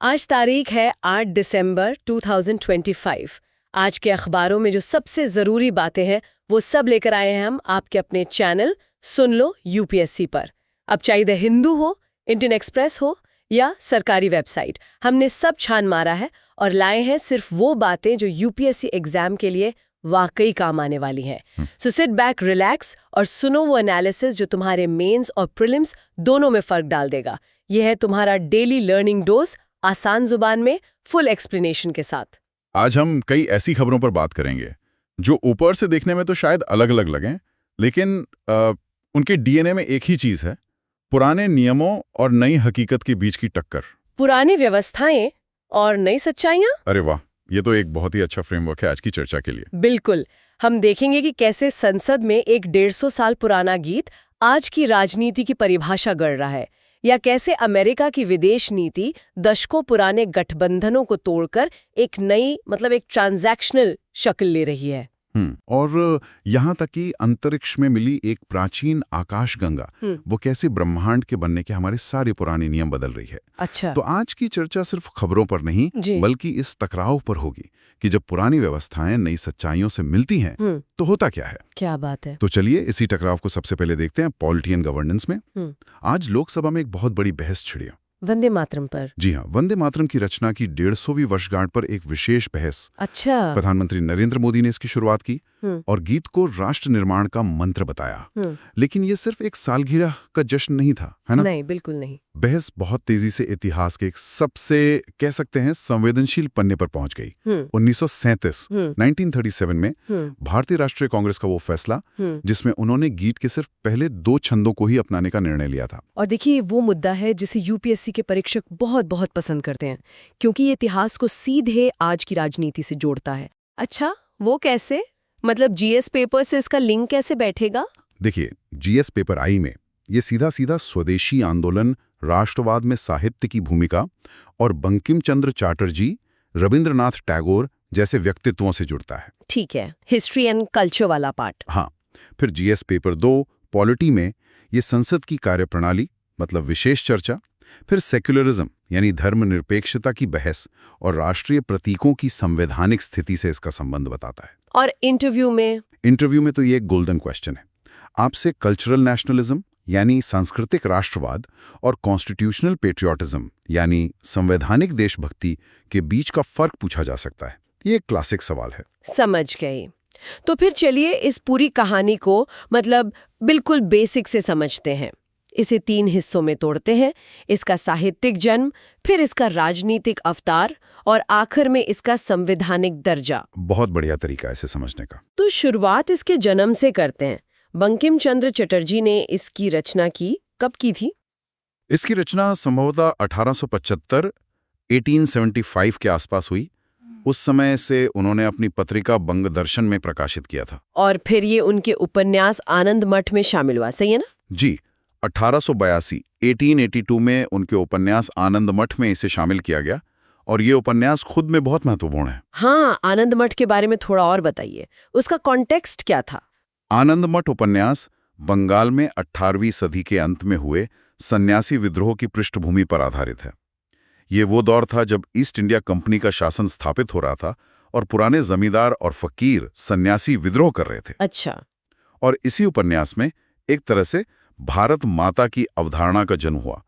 आज तारीख है 8 दिसंबर 2025। आज के अखबारों में जो सबसे ज़रूरी बातें हैं वो सब लेकर आए हैं हम आपके अपने चैनल सुन लो यूपीएससी पर। अब चाहे द हिंदू हो, इंडियन एक्सप्रेस हो या सरकारी वेबसाइट, हमने सब छान मारा है और लाए हैं सिर्फ वो बातें जो यूपीएससी एग्जाम के लिए वाकई काम आने वाली हैं। सो सिट बैक, रिलैक्स और सुनो वो एनालिसिस जो तुम्हारे मेंस और प्रीलिम्स दोनों में फर्क डाल देगा। यह है तुम्हारा डेली लर्निंग डोज, आसान जुबान में, फुल एक्सप्लेनेशन के साथ। आज हम कई ऐसी खबरों पर बात करेंगे जो ऊपर से देखने में तो शायद अलग अलग लगें, लेकिन उनके डीएनए में एक ही चीज है: पुराने नियमों और नई हकीकत के बीच की टक्कर। पुरानी व्यवस्थाएं और नई सच्चाइयां। अरे वाह, ये तो एक बहुत ही अच्छा फ्रेमवर्क है आज की चर्चा के लिए। बिल्कुल, हम देखेंगे कि कैसे संसद में एक 150 साल पुराना गीत आज की राजनीति की परिभाषा गढ़ रहा है, या कैसे अमेरिका की विदेश नीति दशकों पुराने गठबंधनों को तोड़कर एक नई एक ट्रांजैक्शनल शक्ल ले रही है। और यहाँ तक कि अंतरिक्ष में मिली एक प्राचीन आकाशगंगा, वो कैसे ब्रह्मांड के बनने के हमारे सारे पुराने नियम बदल रही है। अच्छा। तो आज की चर्चा सिर्फ खबरों पर नहीं बल्कि इस टकराव पर होगी कि जब पुरानी व्यवस्थाएं नई सच्चाइयों से मिलती हैं तो होता क्या है। क्या बात है। तो चलिए इसी टकराव को सबसे पहले देखते हैं पॉलिटियन गवर्नेंस में। आज लोकसभा में एक बहुत बड़ी बहस छिड़ी वंदे मातरम पर। जी हाँ, वंदे मातरम की रचना की 150वीं वर्षगांठ पर एक विशेष बहस। अच्छा। प्रधानमंत्री नरेंद्र मोदी ने इसकी शुरुआत की और गीत को राष्ट्र निर्माण का मंत्र बताया। लेकिन ये सिर्फ एक सालगिरह का जश्न नहीं था, है ना? नहीं, बिल्कुल नहीं। बहस बहुत तेजी से इतिहास के एक सबसे कह सकते हैं संवेदनशील पन्ने पर पहुंच गई। 1937 में भारतीय राष्ट्रीय कांग्रेस का वो फैसला जिसमें उन्होंने गीत के सिर्फ पहले 2 छंदों को ही अपनाने का निर्णय लिया था। और देखिए, वो मुद्दा है जिसे यूपीएससी के परीक्षक बहुत बहुत पसंद करते हैं, क्योंकि ये इतिहास को सीधे आज की राजनीति से जोड़ता है। अच्छा, वो कैसे? जीएस पेपर से इसका लिंक कैसे बैठेगा? देखिए, जीएस पेपर आई में ये सीधा सीधा स्वदेशी आंदोलन, राष्ट्रवाद में साहित्य की भूमिका और बंकिम चंद्र चटर्जी, रविंद्रनाथ टैगोर जैसे व्यक्तित्वों से जुड़ता है। ठीक है, हिस्ट्री एंड कल्चर वाला पार्ट। हाँ, फिर जीएस पेपर 2 पॉलिटी में ये संसद की कार्यप्रणाली विशेष चर्चा, फिर सेक्युलरिज्म यानी धर्मनिरपेक्षता की बहस और राष्ट्रीय प्रतीकों की संवैधानिक स्थिति से इसका संबंध बताता है। और इंटरव्यू में तो ये एक गोल्डन क्वेश्चन है। आपसे कल्चरल नेशनलिज्म यानी सांस्कृतिक राष्ट्रवाद और कॉन्स्टिट्यूशनल पेट्रियोटिज्म यानी संवैधानिक देशभक्ति के बीच का फर्क पूछा जा सकता है। ये एक क्लासिक सवाल है। समझ गई। तो फिर चलिए इस पूरी कहानी को बिल्कुल बेसिक से समझते हैं। इसे 3 हिस्सों में तोड़ते हैं: इसका साहित्यिक जन्म, फिर इसका राजनीतिक अवतार और आखिर में इसका संवैधानिक दर्जा। बहुत बढ़िया तरीका है इसे समझने का। तो शुरुआत इसके जन्म से करते हैं। बंकिम चंद्र चटर्जी ने इसकी रचना कब की थी? इसकी रचना संभवतः 1875 के आसपास हुई। उस समय से उन्होंने अपनी पत्रिका बंगदर्शन में प्रकाशित किया था। और फिर ये उनके उपन्यास आनंद मठ में शामिल हुआ, सही है ना? जी, 1882 में उनके उपन्यास आनंद मठ में इसे शामिल किया गया और ये उपन्यास खुद में बहुत महत्वपूर्ण है। हाँ, आनंद मठ के बारे में थोड़ा और बताइए। उसका कॉन्टेक्स्ट क्या था? आनंद मठ उपन्यास बंगाल में 18वीं सदी के अंत में हुए सन्यासी विद्रोह की पृष्ठभूमि पर आधारित है। ये वो दौर था जब ईस्ट इंडिया कंपनी का शासन स्थापित हो रहा था और पुराने जमींदार और फकीर सन्यासी विद्रोह कर रहे थे। अच्छा। और इसी उपन्यास में एक तरह से भारत माता की अवधारणा का जन्म हुआ।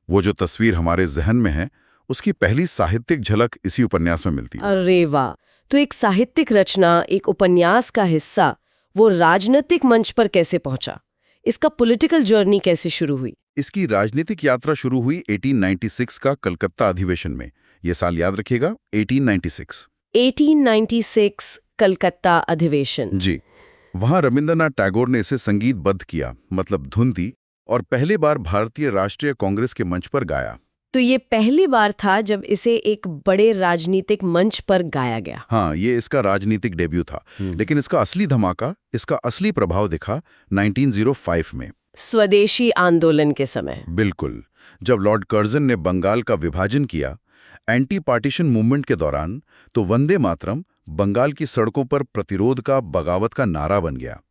वो जो तस्वीर हमारे जहन में है उसकी पहली साहित्यिक झलक इसी उपन्यास में मिलती है। अरे वाह! तो एक साहित्यिक रचना, एक उपन्यास का हिस्सा, वो राजनीतिक मंच पर कैसे पहुंचा? इसका पॉलिटिकल जर्नी कैसे शुरू हुई? इसकी राजनीतिक यात्रा शुरू हुई 1896 का कलकत्ता अधिवेशन में। ये साल याद रखिएगा, 1896 कलकत्ता अधिवेशन। जी, वहां रविंद्रनाथ टैगोर ने इसे संगीतबद्ध किया, धुन दी, और पहली बार भारतीय राष्ट्रीय कांग्रेस के मंच पर गाया। तो ये पहली बार था जब इसे एक बड़े राजनीतिक मंच पर गाया गया। हाँ, ये इसका राजनीतिक डेब्यू था। लेकिन इसका असली धमाका, इसका असली प्रभाव दिखा 1905 में, स्वदेशी आंदोलन के समय। बिल्कुल, जब लॉर्ड कर्जन ने बंगाल का विभाजन किया एंटी पार्टीशन मूवमेंट के दौरान, तो वंदे मातरम बंगाल की सड़कों पर प्रतिरोध का, बगावत का नारा बन गया।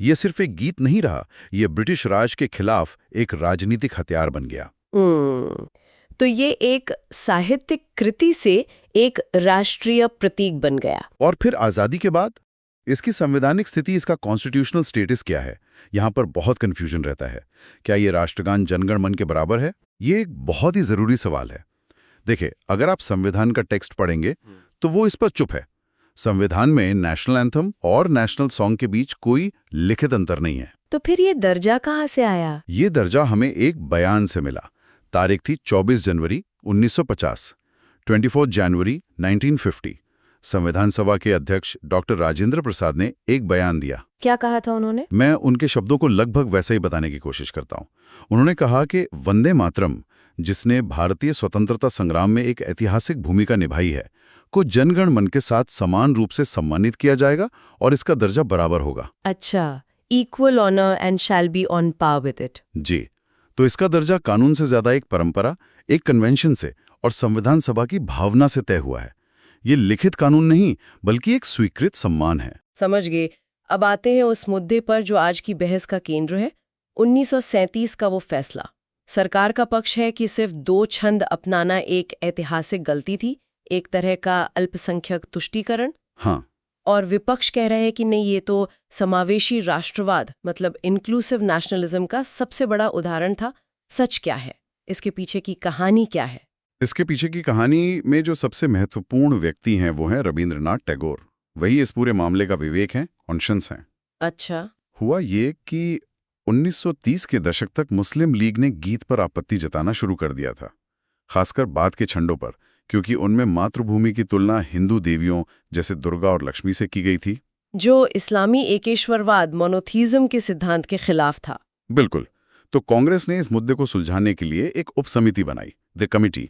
ये सिर्फ एक गीत नहीं रहा, ये ब्रिटिश राज के खिलाफ एक राजनीतिक हथियार बन गया। तो ये एक साहित्यिक कृति से एक राष्ट्रीय प्रतीक बन गया। और फिर आज़ादी के बाद इसकी संवैधानिक स्थिति, इसका कॉन्स्टिट्यूशनल स्टेटस क्या है? यहाँ पर बहुत कन्फ्यूजन रहता है। क्या ये राष्ट्रगान जनगण मन के बराबर है? ये एक बहुत ही ज़रूरी सवाल है। देखिए, अगर आप संविधान का टेक्स्ट पढ़ेंगे तो वो इस पर चुप है। संविधान में नेशनल एंथम और नेशनल सॉन्ग के बीच कोई लिखित अंतर नहीं है। तो फिर ये दर्जा कहाँ से आया? ये दर्जा हमें एक बयान से मिला। तारीख थी 24 जनवरी 1950, 24 जनवरी 1950। संविधान सभा के अध्यक्ष डॉक्टर राजेंद्र प्रसाद ने एक बयान दिया। क्या कहा था उन्होंने? मैं उनके शब्दों को लगभग वैसे ही बताने की कोशिश करता हूं। उन्होंने कहा कि वंदे मातरम, जिसने भारतीय स्वतंत्रता संग्राम में एक ऐतिहासिक भूमिका निभाई है, को जनगण मन के साथ समान रूप से सम्मानित किया जाएगा और इसका दर्जा बराबर होगा। अच्छा, equal honour and shall be on par with it. जी, तो इसका दर्जा कानून से ज्यादा एक परंपरा, एक कन्वेंशन से और संविधान सभा की भावना से तय हुआ है। ये लिखित कानून नहीं, बल्कि एक स्वीकृत सम्मान है। समझ गए। अब आते हैं उस मुद्दे पर जो आज की बहस का केंद्र है, 1937 का वो फैसला। सरकार का पक्ष है कि सिर्फ 2 छंद अपनाना एक ऐतिहासिक गलती थी, एक तरह का अल्पसंख्यक तुष्टीकरण। हाँ, और विपक्ष कह रहे हैं कि नहीं, ये तो समावेशी राष्ट्रवाद मतलब इंक्लूसिव नेशनलिज्म का सबसे बड़ा उदाहरण था। सच क्या है? इसके पीछे की कहानी क्या है? इसके पीछे की कहानी में जो सबसे महत्वपूर्ण व्यक्ति हैं वो हैं रविंद्रनाथ टैगोर। वही इस पूरे मामले का विवेक हैं, कॉन्शियस हैं। अच्छा। हुआ ये कि 1930 के दशक तक मुस्लिम लीग ने गीत पर आपत्ति जताना शुरू कर दिया था, खासकर बाद के छंदों पर, क्योंकि उनमें मातृभूमि की तुलना हिंदू देवियों जैसे दुर्गा और लक्ष्मी से की गई थी, जो इस्लामी एकेश्वरवाद मोनोथीज्म के सिद्धांत के खिलाफ था। बिल्कुल। तो कांग्रेस ने इस मुद्दे को सुलझाने के लिए एक उपसमिति बनाई, द कमिटी।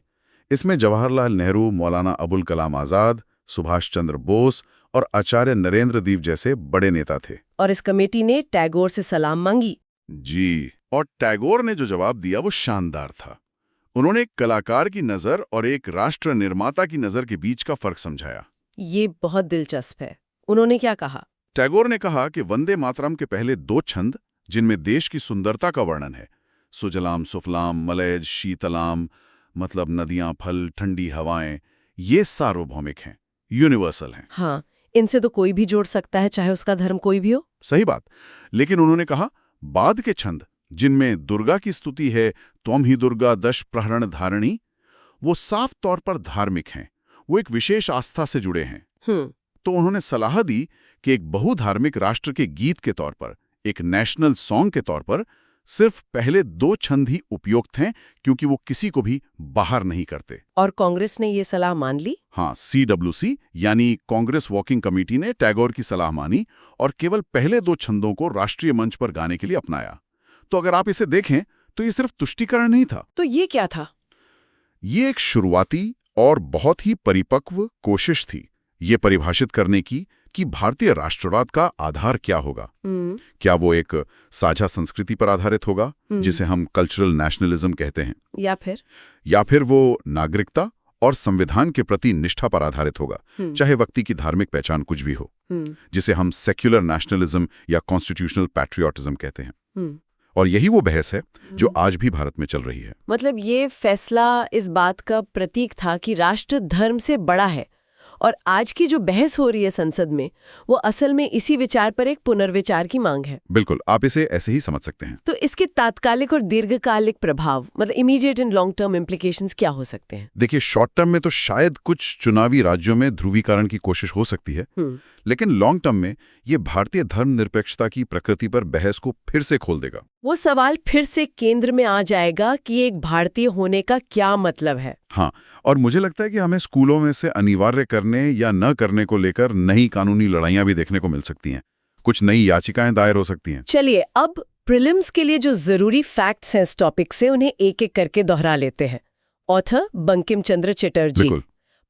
इसमें जवाहरलाल नेहरू, मौलाना अबुल कलाम आजाद, सुभाष चंद्र बोस और आचार्य नरेंद्र दीव जैसे बड़े नेता थे। और इस कमेटी ने टैगोर से सलाम मांगी। जी, और टैगोर ने जो जवाब दिया वो शानदार था। उन्होंने एक कलाकार की नज़र और एक राष्ट्र निर्माता की नज़र के बीच का फर्क समझाया। ये बहुत दिलचस्प है। उन्होंने क्या कहा? टैगोर ने कहा कि वंदे मातरम के पहले 2 छंद, जिनमें देश की सुंदरता का वर्णन है, सुजलाम सुफलाम मलयज शीतलाम, मतलब नदियां, फल, ठंडी हवाएं, ये सार्वभौमिक हैं, यूनिवर्सल हैं। हाँ, इनसे तो कोई भी जोड़ सकता है, चाहे उसका धर्म कोई भी हो। सही बात। लेकिन उन्होंने कहा बाद के छंद, जिनमें दुर्गा की स्तुति है, त्वं ही दुर्गा दश प्रहरण धारिणी, वो साफ तौर पर धार्मिक हैं, वो एक विशेष आस्था से जुड़े हैं। तो उन्होंने सलाह दी कि एक बहुधार्मिक राष्ट्र के गीत के तौर पर, एक नेशनल सॉन्ग के तौर पर सिर्फ पहले 2 छंद ही उपयुक्त हैं, क्योंकि वो किसी को भी बाहर नहीं करते। और कांग्रेस ने ये सलाह मान ली? हाँ, CWC यानी कांग्रेस वर्किंग कमेटी ने टैगोर की सलाह मानी और केवल पहले 2 छंदों को राष्ट्रीय मंच पर गाने के लिए अपनाया। तो अगर आप इसे देखें तो ये सिर्फ तुष्टीकरण नहीं था। तो ये क्या था? ये एक शुरुआती और बहुत ही परिपक्व कोशिश थी ये परिभाषित करने की कि भारतीय राष्ट्रवाद का आधार क्या होगा। क्या वो एक साझा संस्कृति पर आधारित होगा, जिसे हम कल्चरल नेशनलिज्म कहते हैं, या फिर वो नागरिकता और संविधान के प्रति निष्ठा पर आधारित होगा, चाहे व्यक्ति की धार्मिक पहचान कुछ भी हो, जिसे हम सेक्युलर नेशनलिज्म या कॉन्स्टिट्यूशनल पैट्रियोटिज्म कहते हैं। और यही वो बहस है जो आज भी भारत में चल रही है। मतलब ये फैसला इस बात का प्रतीक था कि राष्ट्र धर्म से बड़ा है, और आज की जो बहस हो रही है संसद में, वो असल में इसी विचार पर एक पुनर्विचार की मांग है। बिल्कुल, आप इसे ऐसे ही समझ सकते हैं। तो इसके तात्कालिक और दीर्घकालिक प्रभाव, मतलब immediate and long term implications क्या हो सकते हैं? देखिए, शॉर्ट टर्म में तो शायद कुछ चुनावी राज्यों में ध्रुवीकरण की कोशिश हो सकती है, लेकिन लॉन्ग टर्म में ये भारतीय धर्मनिरपेक्षता की प्रकृति पर बहस को फिर से खोल देगा। वो सवाल फिर से केंद्र में आ जाएगा कि एक भारतीय होने का क्या मतलब है। हाँ, और मुझे लगता है कि हमें स्कूलों में से अनिवार्य करने या न करने को लेकर नई कानूनी लड़ाइयां भी देखने को मिल सकती हैं। कुछ नई याचिकाएं दायर हो सकती हैं। चलिए, अब प्रीलिम्स के लिए जो जरूरी फैक्ट्स हैं इस टॉपिक से, उन्हें एक एक करके दोहरा लेते हैं। ऑथर बंकिम चंद्र चटर्जी।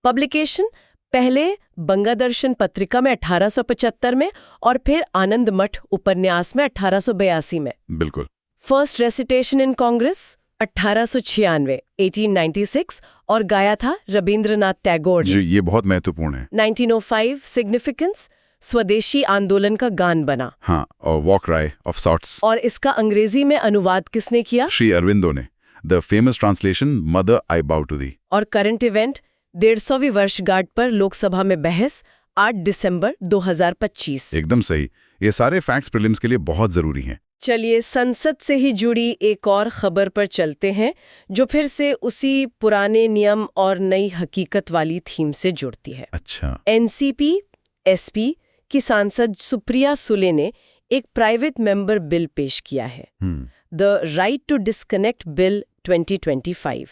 पब्लिकेशन पहले बंगादर्शन पत्रिका में 1875 में और फिर आनंद मठ उपन्यास में 1882 में। बिल्कुल। फर्स्ट रेसिटेशन इन कांग्रेस 1896 1896 और गाया था रविंद्रनाथ टैगोर ने। जी, ये बहुत महत्वपूर्ण है। 1905 सिग्निफिकेंस स्वदेशी आंदोलन का गान बना। हाँ, और वॉक राय ऑफ सॉर्ट्स। और इसका अंग्रेजी में अनुवाद किसने किया? श्री अरविंदो ने। द फेमस ट्रांसलेशन मदर आई बाउ टू दी। और करंट इवेंट 150वीं वर्षगांठ पर लोकसभा में बहस 8 दिसंबर 2025। एकदम सही। ये सारे फैक्ट्स प्रीलिम्स के लिए बहुत जरूरी हैं। चलिए संसद से ही जुड़ी एक और खबर पर चलते हैं, जो फिर से उसी पुराने नियम और नई हकीकत वाली थीम से जुड़ती है। अच्छा। एनसीपी एसपी की सांसद सुप्रिया सुले ने एक प्राइवेट मेंबर बिल पेश किया है, the right to disconnect bill 2025।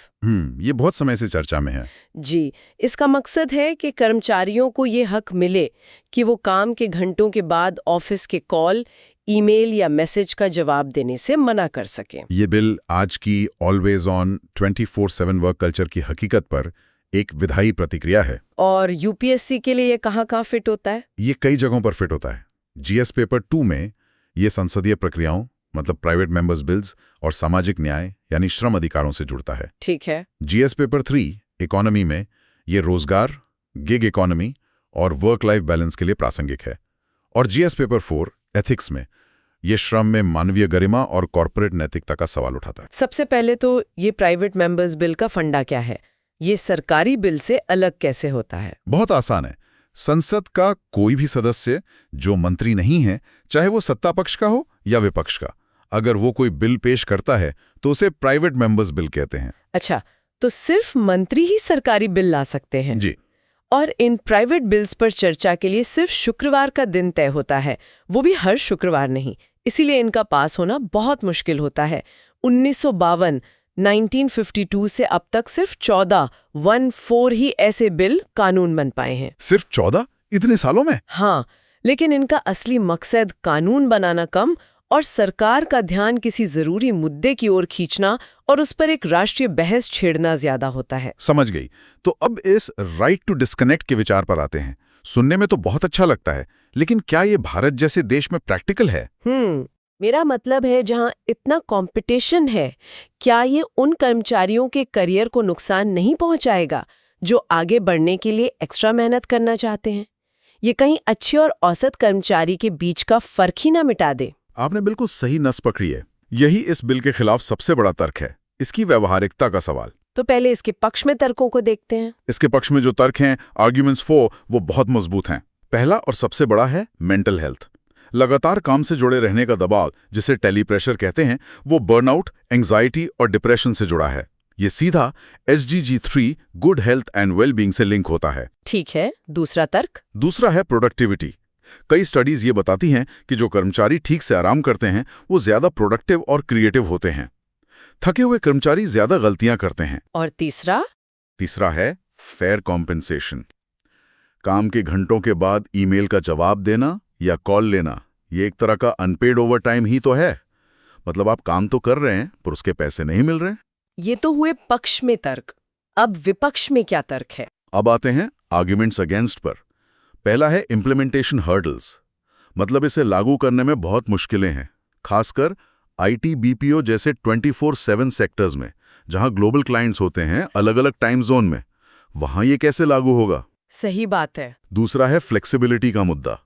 ये बहुत समय से चर्चा में है। जी, इसका मकसद है कि कर्मचारियों को ये हक मिले कि वो काम के घंटों के बाद ऑफिस के कॉल, ईमेल या मैसेज का जवाब देने से मना कर सकें। ये बिल आज की ऑलवेज ऑन 24/7 वर्क कल्चर की हकीकत पर एक विधायी प्रतिक्रिया है। और यूपीएससी के लिए ये कहाँ फिट होता है? ये कई जगहों पर फिट होता है। जीएस पेपर 2 में ये संसदीय प्रक्रियाओं मतलब प्राइवेट मेंबर्स बिल्स और सामाजिक न्याय यानी श्रम अधिकारों से जुड़ता है। ठीक है। जीएस पेपर 3 इकोनॉमी में ये रोजगार, गिग इकोनॉमी और वर्क लाइफ बैलेंस के लिए प्रासंगिक है। और जीएस पेपर 4 एथिक्स में ये श्रम में मानवीय गरिमा और कॉर्पोरेट नैतिकता का सवाल उठाता है। सबसे पहले तो ये प्राइवेट मेंबर्स बिल का फंडा क्या है? ये सरकारी बिल से अलग कैसे होता है? बहुत आसान है। संसद का कोई भी सदस्य जो मंत्री नहीं है, चाहे वो सत्ता पक्ष का हो या विपक्ष का, अगर वो कोई बिल पेश करता है तो उसे प्राइवेट मेंबर्स बिल कहते हैं। अच्छा, तो सिर्फ मंत्री ही सरकारी बिल ला सकते हैं? जी। और इन प्राइवेट बिल्स पर चर्चा के लिए सिर्फ शुक्रवार का दिन तय होता है, वो भी हर शुक्रवार नहीं। इसीलिए इनका पास होना बहुत मुश्किल होता है। 1952 से अब तक सिर्फ 14 ही ऐसे बिल कानून बन पाए हैं। सिर्फ 14 इतने सालों में? हाँ, लेकिन इनका असली मकसद कानून बनाना कम और सरकार का ध्यान किसी जरूरी मुद्दे की ओर खींचना और उस पर एक राष्ट्रीय बहस छेड़ना ज्यादा होता है। समझ गई। तो अब इस राइट टू डिस्कनेक्ट के विचार पर आते हैं। सुनने में तो बहुत अच्छा लगता है, लेकिन क्या ये भारत जैसे देश में प्रैक्टिकल है? मेरा मतलब है जहां इतना कंपटीशन है, क्या ये उन कर्मचारियों के करियर को नुकसान नहीं पहुंचाएगा जो आगे बढ़ने के लिए एक्स्ट्रा मेहनत करना चाहते हैं? ये कहीं अच्छे और औसत कर्मचारी के बीच का फर्क ही ना मिटा दे? आपने बिल्कुल सही नस पकड़ी है। यही इस बिल के खिलाफ सबसे बड़ा तर्क है, इसकी व्यवहारिकता का सवाल। तो पहले इसके पक्ष में तर्कों को देखते हैं। इसके पक्ष में जो तर्क हैं, आर्ग्यूमेंट्स फॉर, वो बहुत मजबूत हैं। पहला और सबसे बड़ा है मेंटल हेल्थ। लगातार काम से जुड़े रहने का दबाव, जिसे टेली प्रेशर कहते हैं, वो बर्नआउट, एंग्जाइटी और डिप्रेशन से जुड़ा है। ये सीधा SDG 3 good health and wellbeing से लिंक होता है। ठीक है, दूसरा तर्क? दूसरा है प्रोडक्टिविटी। कई स्टडीज ये बताती हैं कि जो कर्मचारी ठीक से आराम करते हैं वो ज्यादा प्रोडक्टिव और क्रिएटिव होते हैं। थके हुए कर्मचारी ज्यादा गलतियां करते हैं। और तीसरा? तीसरा है फेयर कॉम्पेंसेशन। काम के घंटों के बाद ईमेल का जवाब देना या कॉल लेना, ये एक तरह का अनपेड ओवरटाइम ही तो है। मतलब आप काम तो कर रहे हैं पर उसके पैसे नहीं मिल रहे। ये तो हुए पक्ष में तर्क। अब विपक्ष में क्या तर्क है? अब आते हैं आर्ग्यूमेंट्स अगेंस्ट पर। पहला है इम्प्लीमेंटेशन हर्डल्स, मतलब इसे लागू करने में बहुत मुश्किलें हैं, खासकर IT BPO जैसे 24/7 सेक्टर्स में, जहां ग्लोबल क्लाइंट्स होते हैं अलग अलग टाइम जोन में। वहां ये कैसे लागू होगा? सही बात है। दूसरा है फ्लेक्सिबिलिटी का मुद्दा।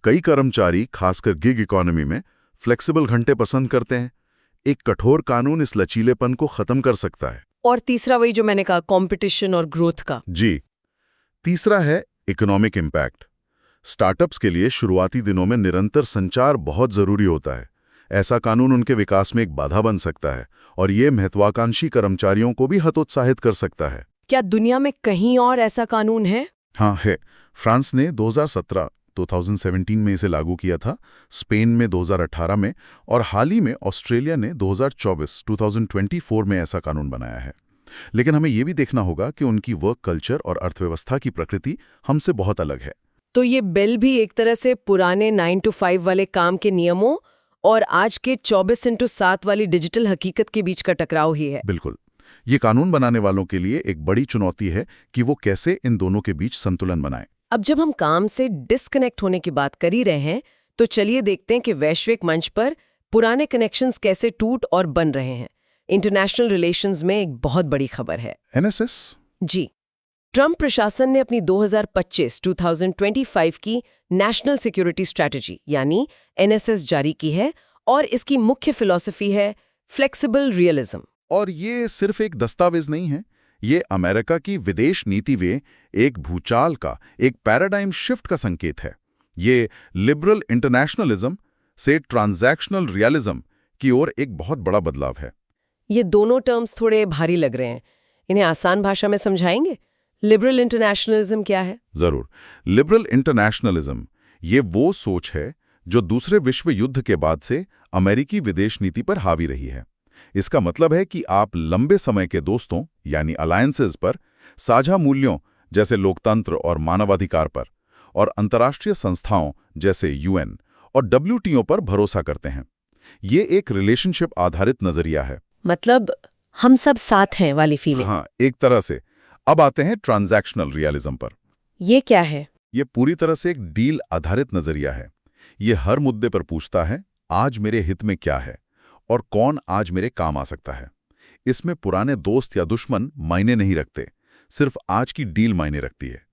कई कर्मचारी खासकर गिग इकोनॉमी में फ्लेक्सिबल घंटे पसंद करते हैं। एक कठोर कानून इस लचीलेपन को खत्म कर सकता है। और तीसरा वही जो मैंने कहा, कंपटीशन और ग्रोथ का। जी। तीसरा है इकोनॉमिक इम्पैक्ट। स्टार्टअप्स के लिए शुरुआती दिनों में निरंतर संचार बहुत जरूरी होता है। ऐसा कानून उनके विकास में एक बाधा बन सकता है और ये महत्वाकांक्षी कर्मचारियों को भी हतोत्साहित कर सकता है। क्या दुनिया में कहीं और ऐसा कानून है? हाँ है। फ्रांस ने 2017 में इसे लागू किया था, स्पेन में 2018 में और हाल ही में ऑस्ट्रेलिया ने 2024 में ऐसा कानून बनाया है। लेकिन हमें यह भी देखना होगा कि उनकी वर्क कल्चर और अर्थव्यवस्था की प्रकृति हमसे बहुत अलग है। तो ये बिल भी एक तरह से पुराने 9 to 5 वाले काम के नियमों और आज के 24/7 वाली डिजिटल हकीकत के बीच का टकराव ही है। बिल्कुल। ये कानून बनाने वालों के लिए एक बड़ी चुनौती है कि वो कैसे इन दोनों के बीच संतुलन बनाएं। अब जब हम काम से डिस्कनेक्ट होने की बात कर ही रहे हैं, तो चलिए देखते हैं कि वैश्विक मंच पर पुराने कनेक्शंस कैसे टूट और बन रहे हैं। इंटरनेशनल रिलेशंस में एक बहुत बड़ी खबर है। NSS? जी। ट्रंप प्रशासन ने अपनी 2025 की नेशनल सिक्योरिटी स्ट्रैटेजी यानी NSS जारी की है और इसकी मुख्य फिलॉसफी है फ्लेक्सिबल रियलिज्म। और ये सिर्फ एक दस्तावेज नहीं है, ये अमेरिका की विदेश नीति में एक भूचाल का, एक पैराडाइम शिफ्ट का संकेत है। ये लिबरल इंटरनेशनलिज्म से ट्रांजैक्शनल रियलिज्म की ओर एक बहुत बड़ा बदलाव है। ये दोनों टर्म्स थोड़े भारी लग रहे हैं, इन्हें आसान भाषा में समझाएंगे? लिबरल इंटरनेशनलिज्म क्या है? जरूर। लिबरल इंटरनेशनलिज्म ये वो सोच है जो दूसरे विश्व युद्ध के बाद से अमेरिकी विदेश नीति पर हावी रही है। इसका मतलब है कि आप लंबे समय के दोस्तों यानी अलायंसेस पर, साझा मूल्यों जैसे लोकतंत्र और मानवाधिकार पर, और अंतर्राष्ट्रीय संस्थाओं जैसे यूएन और डब्ल्यूटीओ पर भरोसा करते हैं। ये एक रिलेशनशिप आधारित नजरिया है। मतलब हम सब साथ हैं वाली फीलिंग। हाँ, एक तरह से। अब आते हैं ट्रांजैक्शनल रियलिज्म पर। ये क्या है? ये पूरी तरह से एक डील आधारित नजरिया है। ये हर मुद्दे पर पूछता है, आज मेरे हित में क्या है और कौन आज मेरे काम आ सकता है। इसमें पुराने दोस्त या दुश्मन मायने नहीं रखते, सिर्फ आज की डील मायने रखती है।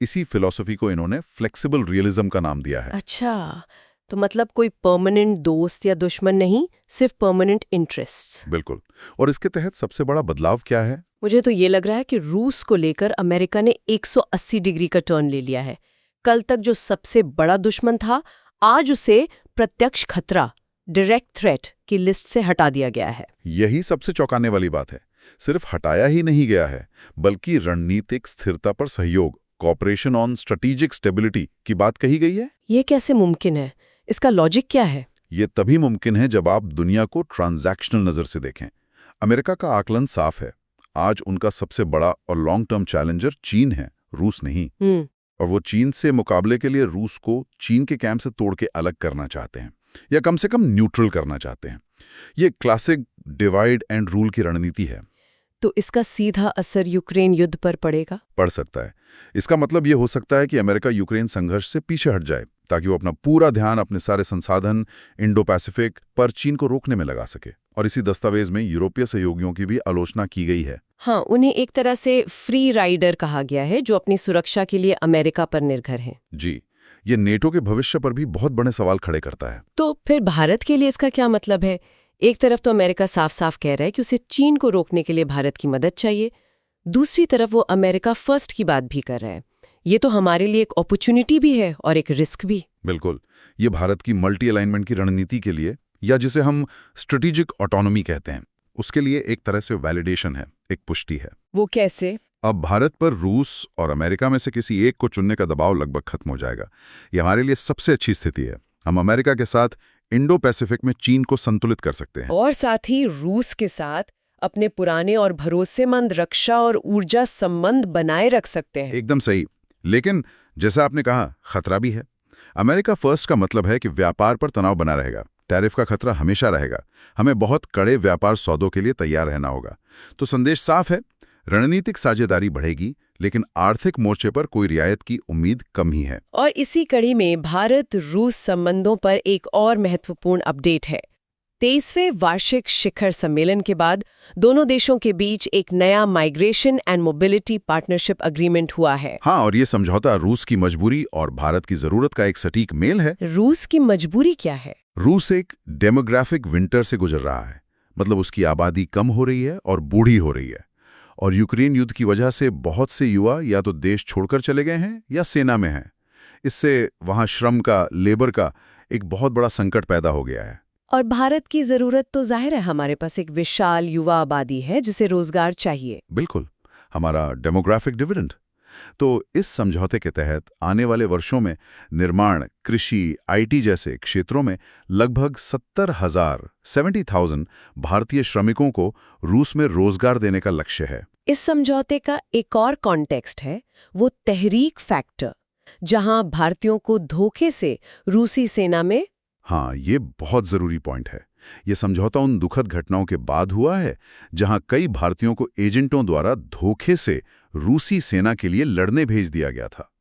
इसी फिलॉसफी को इन्होंने फ्लेक्सिबल रियलिज्म का नाम दिया है। अच्छा, तो मतलब कोई परमानेंट दोस्त या दुश्मन नहीं, सिर्फ परमानेंट इंटरेस्ट्स। बिल्कुल। और इसके तहत सबसे बड़ा बदलाव क्या है? मुझे तो ये लग रहा है कि रूस को लेकर अमेरिका ने 180 डिग्री का टर्न ले लिया है। कल तक जो सबसे बड़ा दुश्मन था, आज उसे प्रत्यक्ष खतरा, डायरेक्ट थ्रेट की लिस्ट से हटा दिया गया है। यही सबसे चौंकाने वाली बात है। सिर्फ हटाया ही नहीं गया है, बल्कि रणनीतिक स्थिरता पर सहयोग, कॉपरेशन ऑन स्ट्रेटेजिक स्टेबिलिटी की बात कही गई है। ये कैसे मुमकिन है? इसका लॉजिक क्या है? ये तभी मुमकिन है जब आप दुनिया को ट्रांजैक्शनल नजर से देखें। अमेरिका का आकलन साफ है। आज उनका सबसे बड़ा और लॉन्ग टर्म चैलेंजर चीन है, रूस नहीं। और वो चीन से मुकाबले के लिए रूस को चीन के कैंप से तोड़ के अलग करना चाहते हैं, या कम से कम न्यूट्रल करना चाहते हैं। ये क्लासिक डिवाइड एंड रूल की रणनीति है। तो इसका सीधा असर यूक्रेन युद्ध पर पड़ेगा? पड़ सकता है। इसका मतलब ये हो सकता है कि अमेरिका यूक्रेन संघर्ष से पीछे हट जाए, ताकि वो अपना पूरा ध्यान, अपने सारे संसाधन इंडो पैसिफिक पर चीन को रोकने में लगा सके। और इसी दस्तावेज में यूरोपीय सहयोगियों की भी आलोचना की गई है। हाँ, उन्हें एक तरह से फ्री राइडर कहा गया है, जो अपनी सुरक्षा के लिए अमेरिका पर निर्भर है। जी, ये नेटो के भविष्य पर भी बहुत बड़े सवाल खड़े करता है। तो फिर भारत के लिए इसका क्या मतलब है? एक तरफ तो अमेरिका साफ साफ कह रहा है कि उसे चीन को रोकने के लिए भारत की मदद चाहिए, दूसरी तरफ वो अमेरिका फर्स्ट की बात भी कर रहा है। ये तो हमारे लिए एक अपॉर्चुनिटी भी है और एक रिस्क भी। बिल्कुल। ये भारत की मल्टी अलाइनमेंट की रणनीति के लिए, या जिसे हम स्ट्रेटेजिक ऑटोनॉमी कहते हैं, उसके लिए एक तरह से वैलिडेशन है, एक पुष्टि है। वो कैसे? अब भारत पर रूस और अमेरिका में से किसी एक को चुनने का दबाव लगभग खत्म हो जाएगा। ये हमारे लिए सबसे अच्छी स्थिति है। हम अमेरिका के साथ इंडो पैसिफिक में चीन को संतुलित कर सकते हैं, और साथ ही रूस के साथ अपने पुराने और भरोसेमंद रक्षा और ऊर्जा संबंध बनाए रख सकते हैं। एकदम सही। लेकिन जैसा आपने कहा, खतरा भी है। अमेरिका फर्स्ट का मतलब है कि व्यापार पर तनाव बना रहेगा, टैरिफ का खतरा हमेशा रहेगा। हमें बहुत कड़े व्यापार सौदों के लिए तैयार रहना होगा। तो संदेश साफ है, रणनीतिक साझेदारी बढ़ेगी, लेकिन आर्थिक मोर्चे पर कोई रियायत की उम्मीद कम ही है। और इसी कड़ी में भारत रूस संबंधों पर एक और महत्वपूर्ण अपडेट है। 23वें वार्षिक शिखर सम्मेलन के बाद दोनों देशों के बीच एक नया migration and mobility partnership agreement हुआ है। हाँ, और ये समझौता रूस की मजबूरी और भारत की जरूरत का एक सटीक मेल है। रूस की मजबूरी क्या है? रूस एक डेमोग्राफिक विंटर से गुजर रहा है। मतलब उसकी आबादी कम हो रही है और बूढ़ी हो रही है। और यूक्रेन युद्ध की वजह से बहुत से युवा या तो देश छोड़कर चले गए हैं या सेना में हैं। इससे वहाँ श्रम का, लेबर का एक बहुत बड़ा संकट पैदा हो गया है। और भारत की जरूरत तो जाहिर है, हमारे पास एक विशाल युवा आबादी है जिसे रोजगार चाहिए। बिल्कुल, हमारा डेमोग्राफिक डिविडेंड। तो इस समझौते के तहत आने वाले वर्षों में निर्माण, कृषि, आईटी जैसे क्षेत्रों में लगभग 70,000 भारतीय श्रमिकों को रूस में रोजगार देने का लक्ष्य है। इस समझौते का एक और कॉन्टेक्स्ट है, वो तहरीक फैक्टर, जहां भारतीयों को धोखे से रूसी सेना में। हाँ, ये बहुत जरूरी पॉइंट है। ये समझौता उन दुखद घटनाओं के बाद हुआ है जहां कई भारतीयों को एजेंटों द्वारा धोखे से रूसी सेना के लिए लड़ने भेज दिया गया था।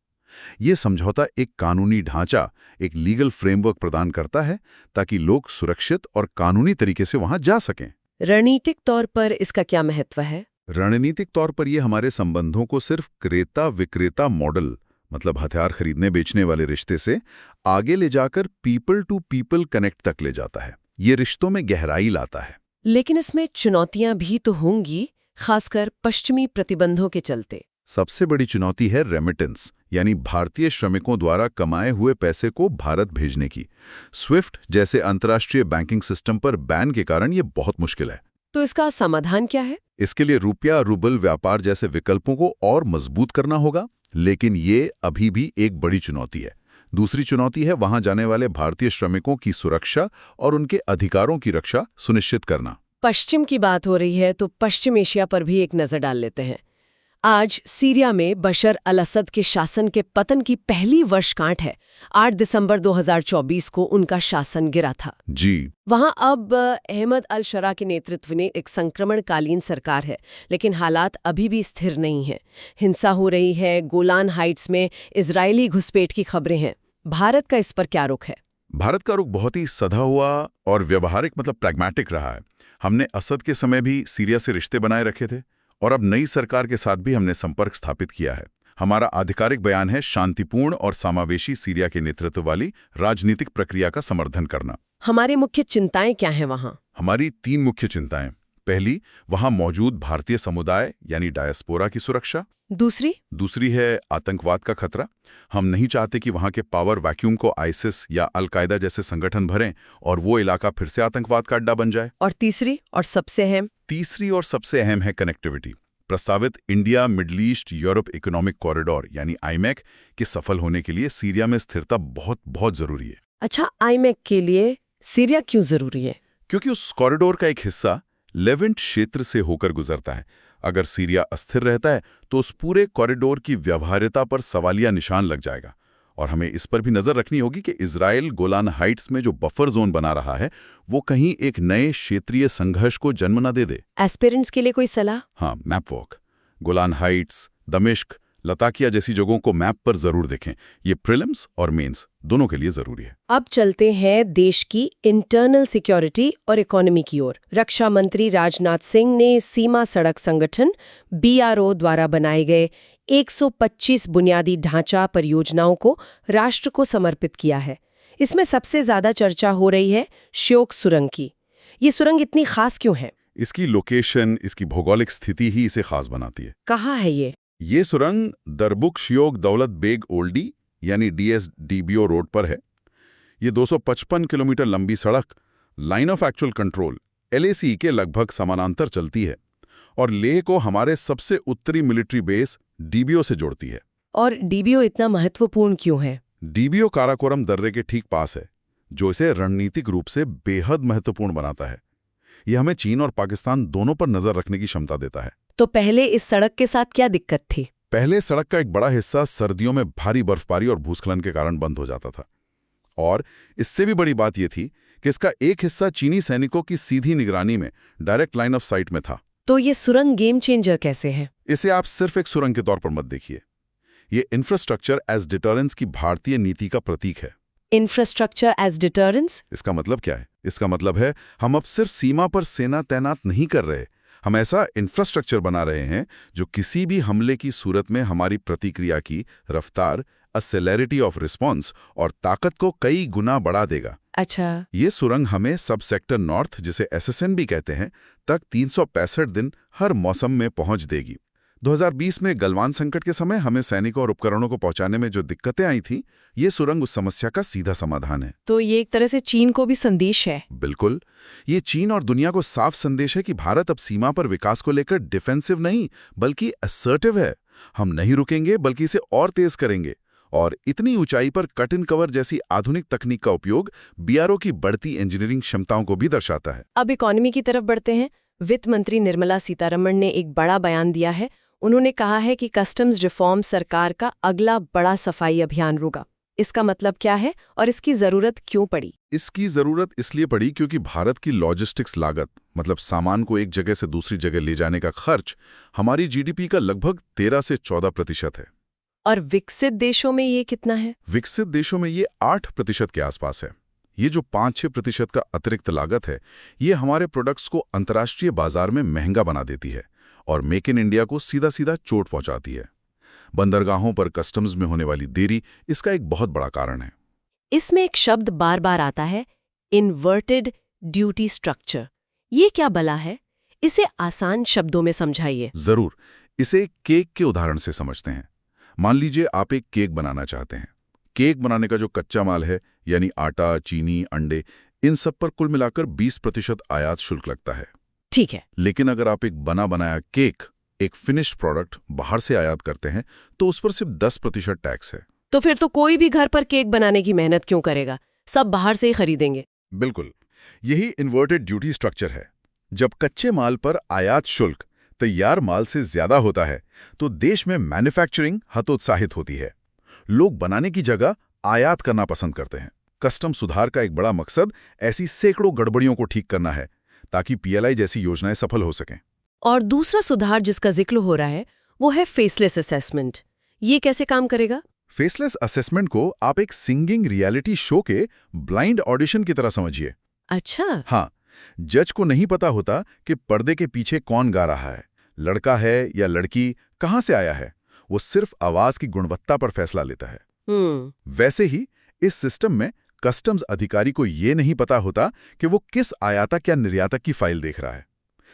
ये समझौता एक कानूनी ढांचा, एक लीगल फ्रेमवर्क प्रदान करता है ताकि लोग सुरक्षित और कानूनी तरीके से वहां जा सकें। रणनीतिक तौर पर इसका क्या महत्व है? रणनीतिक तौर पर यह हमारे संबंधों को सिर्फ क्रेता विक्रेता मॉडल, मतलब हथियार खरीदने बेचने वाले रिश्ते से आगे ले जाकर पीपल टू पीपल कनेक्ट तक ले जाता है। ये रिश्तों में गहराई लाता है। लेकिन इसमें चुनौतियां भी तो होंगी, खासकर पश्चिमी प्रतिबंधों के चलते। सबसे बड़ी चुनौती है रेमिटेंस, यानी भारतीय श्रमिकों द्वारा कमाए हुए पैसे को भारत भेजने की। स्विफ्ट जैसे अंतर्राष्ट्रीय बैंकिंग सिस्टम पर बैन के कारण ये बहुत मुश्किल है। तो इसका समाधान क्या है? इसके लिए रुपया रूबल व्यापार जैसे विकल्पों को और मजबूत करना होगा, लेकिन ये अभी भी एक बड़ी चुनौती है। दूसरी चुनौती है वहां जाने वाले भारतीय श्रमिकों की सुरक्षा और उनके अधिकारों की रक्षा सुनिश्चित करना। पश्चिम की बात हो रही है तो पश्चिम एशिया पर भी एक नजर डाल लेते हैं। आज सीरिया में बशर अल असद के शासन के पतन की पहली वर्षगांठ है। 8 दिसंबर 2024 को उनका शासन गिरा था। जी। वहां अब अहमद अल शरा के नेतृत्व में एक संक्रमणकालीन सरकार है, लेकिन हालात अभी भी स्थिर नहीं हैं। हिंसा हो रही है, गोलान हाइट्स में इजरायली घुसपैठ की खबरें हैं। भारत का इस पर क्या रुख है? भारत का रुख बहुत ही सधा हुआ और व्यवहारिक प्रैग्मेटिक रहा है। हमने असद के समय भी सीरिया से रिश्ते बनाए रखे थे और अब नई सरकार के साथ भी हमने संपर्क स्थापित किया है। हमारा आधिकारिक बयान है शांतिपूर्ण और समावेशी सीरिया के नेतृत्व वाली राजनीतिक प्रक्रिया का समर्थन करना। हमारी मुख्य चिंताएं क्या हैं वहां? हमारी 3 मुख्य चिंताएं। पहली, वहां मौजूद भारतीय समुदाय यानी डायस्पोरा की सुरक्षा। दूसरी है आतंकवाद का खतरा। हम नहीं चाहते कि वहां के पावर वैक्यूम को आईसिस या अल-कायदा जैसे संगठन भरें और वो इलाका फिर से आतंकवाद का अड्डा बन जाए। और तीसरी और सबसे अहम है कनेक्टिविटी। प्रस्तावित India middle east Europe economic corridor यानी आईमैक के सफल होने के लिए सीरिया में स्थिरता बहुत बहुत जरूरी है। अच्छा, आईमैक के लिए सीरिया क्यों जरूरी है? क्योंकि उस कॉरिडोर का एक हिस्सा लेवेंट क्षेत्र से होकर गुजरता है। अगर सीरिया अस्थिर रहता है तो उस पूरे कॉरिडोर की व्यवहार्यता पर सवालिया निशान लग जाएगा। और हमें इस पर भी नजर रखनी होगी कि इजराइल गोलान हाइट्स में जो बफर जोन बना रहा है वो कहीं एक नए क्षेत्रीय संघर्ष को जन्म न दे दे। एस्पिरेंट्स के लिए कोई सलाह? हाँ, मैप वॉक। गोलान हाइट्स, दमिश्क, लताकिया जैसी जगहों को मैप पर जरूर देखें। ये प्रीलिम्स और मेंस दोनों के लिए जरूरी है। अब चलते हैं देश की इंटरनल सिक्योरिटी और इकोनॉमी की ओर। रक्षा मंत्री राजनाथ सिंह ने सीमा सड़क संगठन BRO द्वारा बनाए गए 125 बुनियादी ढांचा परियोजनाओं को राष्ट्र को समर्पित किया है। इसमें सबसे ज्यादा चर्चा हो रही है श्योक सुरंग की। ये सुरंग इतनी खास क्यों है? इसकी लोकेशन, इसकी भौगोलिक स्थिति ही इसे खास बनाती है। कहाँ है ये? ये सुरंग दरबुक श्योक दौलत बेग ओल्डी यानी DSDBO रोड पर है। ये 255 किलोमीटर लंबी सड़क line of actual control LAC के लगभग समानांतर चलती है और लेह को हमारे सबसे उत्तरी मिलिट्री बेस DBO से जोड़ती है। और DBO इतना महत्वपूर्ण क्यों है? DBO काराकोरम दर्रे के ठीक पास है, जो इसे रणनीतिक रूप से बेहद महत्वपूर्ण बनाता है। यह हमें चीन और पाकिस्तान दोनों पर नजर रखने की क्षमता देता है। तो पहले इस सड़क के साथ क्या दिक्कत थी? पहले सड़क का एक बड़ा हिस्सा सर्दियों में भारी बर्फबारी और भूस्खलन के कारण बंद हो जाता था। और इससे भी बड़ी बात यह थी कि इसका एक हिस्सा चीनी सैनिकों की सीधी निगरानी में डायरेक्ट लाइन ऑफ साइट में था। तो ये सुरंग गेम चेंजर कैसे है? इसे आप सिर्फ एक सुरंग के तौर पर मत देखिए। ये इंफ्रास्ट्रक्चर एज डिटरेंस की भारतीय नीति का प्रतीक है। Infrastructure as deterrence? इसका मतलब क्या है? इसका मतलब है हम अब सिर्फ सीमा पर सेना तैनात नहीं कर रहे, हम ऐसा इंफ्रास्ट्रक्चर बना रहे हैं जो किसी भी हमले की सूरत में हमारी प्रतिक्रिया की रफ्तार, सेलेरिटी ऑफ रिस्पॉन्स और ताकत को कई गुना बढ़ा देगा। अच्छा। ये सुरंग हमें सब सेक्टर नॉर्थ, जिसे SSN भी कहते हैं, तक 365 दिन हर मौसम में पहुंच देगी। 2020 में गलवान संकट के समय हमें सैनिकों और उपकरणों को पहुंचाने में जो दिक्कतें आई थी, ये सुरंग उस समस्या का सीधा समाधान है। तो ये एक तरह से चीन को भी संदेश है। बिल्कुल, ये चीन और दुनिया को साफ संदेश है कि भारत अब सीमा पर विकास को लेकर डिफेंसिव नहीं बल्कि असर्टिव है। हम नहीं रुकेंगे बल्कि इसे और तेज करेंगे। और इतनी ऊंचाई पर कट इन कवर जैसी आधुनिक तकनीक का उपयोग BRO की बढ़ती इंजीनियरिंग क्षमताओं को भी दर्शाता है। अब इकोनॉमी की तरफ बढ़ते हैं। वित्त मंत्री निर्मला सीतारमण ने एक बड़ा बयान दिया है। उन्होंने कहा है कि कस्टम्स रिफॉर्म सरकार का अगला बड़ा सफाई अभियान होगा। इसका मतलब क्या है और इसकी जरूरत क्यों पड़ी? इसकी जरूरत इसलिए पड़ी क्योंकि भारत की लॉजिस्टिक्स लागत, मतलब सामान को एक जगह से दूसरी जगह ले जाने का खर्च, हमारी GDP का लगभग 13 से 14% है। और विकसित देशों में ये कितना है? विकसित देशों में ये 8% के आसपास है। ये जो 5-6% का अतिरिक्त लागत है, ये हमारे प्रोडक्ट्स को अंतर्राष्ट्रीय बाजार में महंगा बना देती है और मेक इन इंडिया को सीधा सीधा चोट पहुंचाती है। बंदरगाहों पर कस्टम्स में होने वाली देरी इसका एक बहुत बड़ा कारण है। इसमें एक शब्द बार बार आता है, इन्वर्टेड ड्यूटी स्ट्रक्चर। ये क्या बला है? इसे आसान शब्दों में समझाइए। जरूर, इसे केक के उदाहरण से समझते हैं। मान लीजिए आप एक केक बनाना चाहते हैं। केक बनाने का जो कच्चा माल है, यानी आटा, चीनी, अंडे, इन सब पर कुल मिलाकर 20% आयात शुल्क लगता है। ठीक है। लेकिन अगर आप एक बना बनाया केक, एक फिनिश्ड प्रोडक्ट बाहर से आयात करते हैं, तो उस पर सिर्फ 10% टैक्स है। तो फिर तो कोई भी घर पर केक बनाने की मेहनत क्यों करेगा? सब बाहर से ही खरीदेंगे। बिल्कुल, यही इन्वर्टेड ड्यूटी स्ट्रक्चर है। जब कच्चे माल पर आयात शुल्क तैयार माल से ज्यादा होता है, तो देश में मैन्युफैक्चरिंग हतोत्साहित होती है। लोग बनाने की जगह आयात करना पसंद करते हैं। कस्टम सुधार का एक बड़ा मकसद ऐसी सैकड़ों गड़बड़ियों को ठीक करना है, ताकि पीएलआई जैसी योजनाएं सफल हो सकें। और दूसरा सुधार जिसका जिक्र हो रहा है वो है फेसलेस असेसमेंट। ये कैसे काम करेगा? फेसलेस असेसमेंट को आप एक सिंगिंग रियलिटी शो के ब्लाइंड ऑडिशन की तरह समझिए। अच्छा। हाँ, जज को नहीं पता होता कि पर्दे के पीछे कौन गा रहा है, लड़का है या लड़की, कहाँ से आया है। वो सिर्फ आवाज की गुणवत्ता पर फैसला लेता है। वैसे ही इस सिस्टम में कस्टम्स अधिकारी को ये नहीं पता होता कि वो किस आयातक या निर्यातक की फाइल देख रहा है।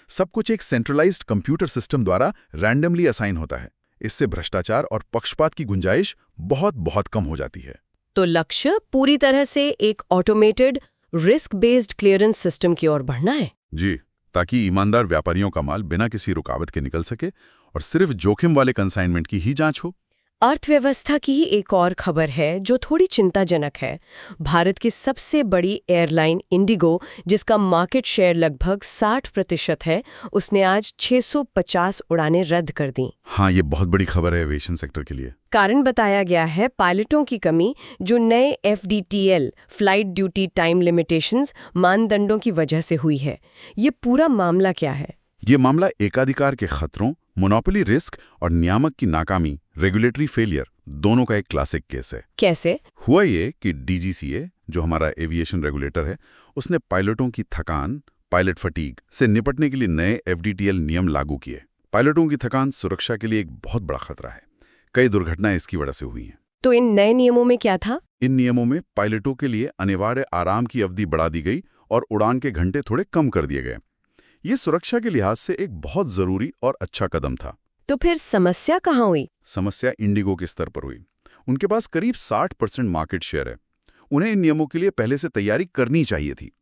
सब कुछ एक सेंट्रलाइज्ड कंप्यूटर सिस्टम द्वारा रैंडमली असाइन होता है। इससे भ्रष्टाचार और पक्षपात की गुंजाइश बहुत बहुत कम हो जाती है। तो लक्ष्य पूरी तरह से एक automated risk based clearance system की ओर बढ़ना है। जी, ताकि ईमानदार व्यापारियों का माल बिना किसी रुकावट के निकल सके और सिर्फ जोखिम वाले कंसाइनमेंट की ही जांच हो। अर्थव्यवस्था की ही एक और खबर है जो थोड़ी चिंताजनक है। भारत की सबसे बड़ी एयरलाइन इंडिगो, जिसका मार्केट शेयर लगभग 60% है, उसने आज 650 उड़ानें रद्द कर दी। हाँ, ये बहुत बड़ी खबर है एविएशन सेक्टर के लिए। कारण बताया गया है पायलटों की कमी, जो नए FDTL flight duty time limitations मानदंडों की वजह से हुई है। ये पूरा मामला क्या है? ये मामला एकाधिकार के खतरों, मोनोपोली रिस्क और नियामक की नाकामी, रेगुलेटरी फेलियर, दोनों का एक क्लासिक केस है। कैसे हुआ ये कि DGCA, जो हमारा एविएशन रेगुलेटर है, उसने पायलटों की थकान, पायलट फटीग से निपटने के लिए नए FDTL नियम लागू किए। पायलटों की थकान सुरक्षा के लिए एक बहुत बड़ा खतरा है। कई दुर्घटनाएं इसकी वजह से हुई हैं। तो इन नए नियमों में क्या था? इन नियमों में पायलटों के लिए अनिवार्य आराम की अवधि बढ़ा दी गई और उड़ान के घंटे थोड़े कम कर दिए गए। ये सुरक्षा के लिहाज से एक बहुत जरूरी और अच्छा कदम था। तो फिर समस्या कहाँ हुई? समस्या इंडिगो के स्तर पर हुई। उनके पास करीब 60% मार्केट शेयर है। उन्हें इन नियमों के लिए पहले से तैयारी करनी चाहिए थी।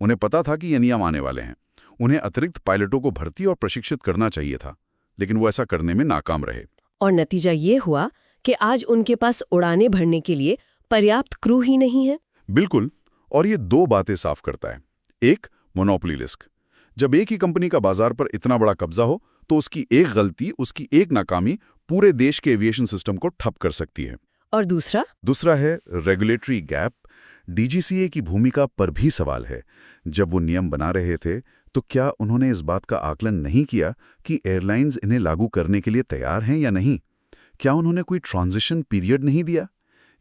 उन्हें पता था कि ये नियम आने वाले हैं। उन्हें अतिरिक्त पायलटों को भर्ती और प्रशिक्षित करना चाहिए था, लेकिन वो ऐसा करने में नाकाम रहे। और नतीजा ये हुआ कि आज उनके पास उड़ानें भरने के लिए पर्याप्त क्रू ही नहीं है। बिल्कुल, और ये दो बातें साफ करता है। एक, मोनोपोली रिस्क। जब एक ही कंपनी का बाजार पर इतना बड़ा कब्जा हो, तो उसकी एक गलती, उसकी एक नाकामी पूरे देश के एविएशन सिस्टम को ठप कर सकती है। और दूसरा है रेगुलेटरी गैप। DGCA की भूमिका पर भी सवाल है। जब वो नियम बना रहे थे, तो क्या उन्होंने इस बात का आकलन नहीं किया कि एयरलाइंस इन्हें लागू करने के लिए तैयार हैं या नहीं? क्या उन्होंने कोई ट्रांजिशन पीरियड नहीं दिया?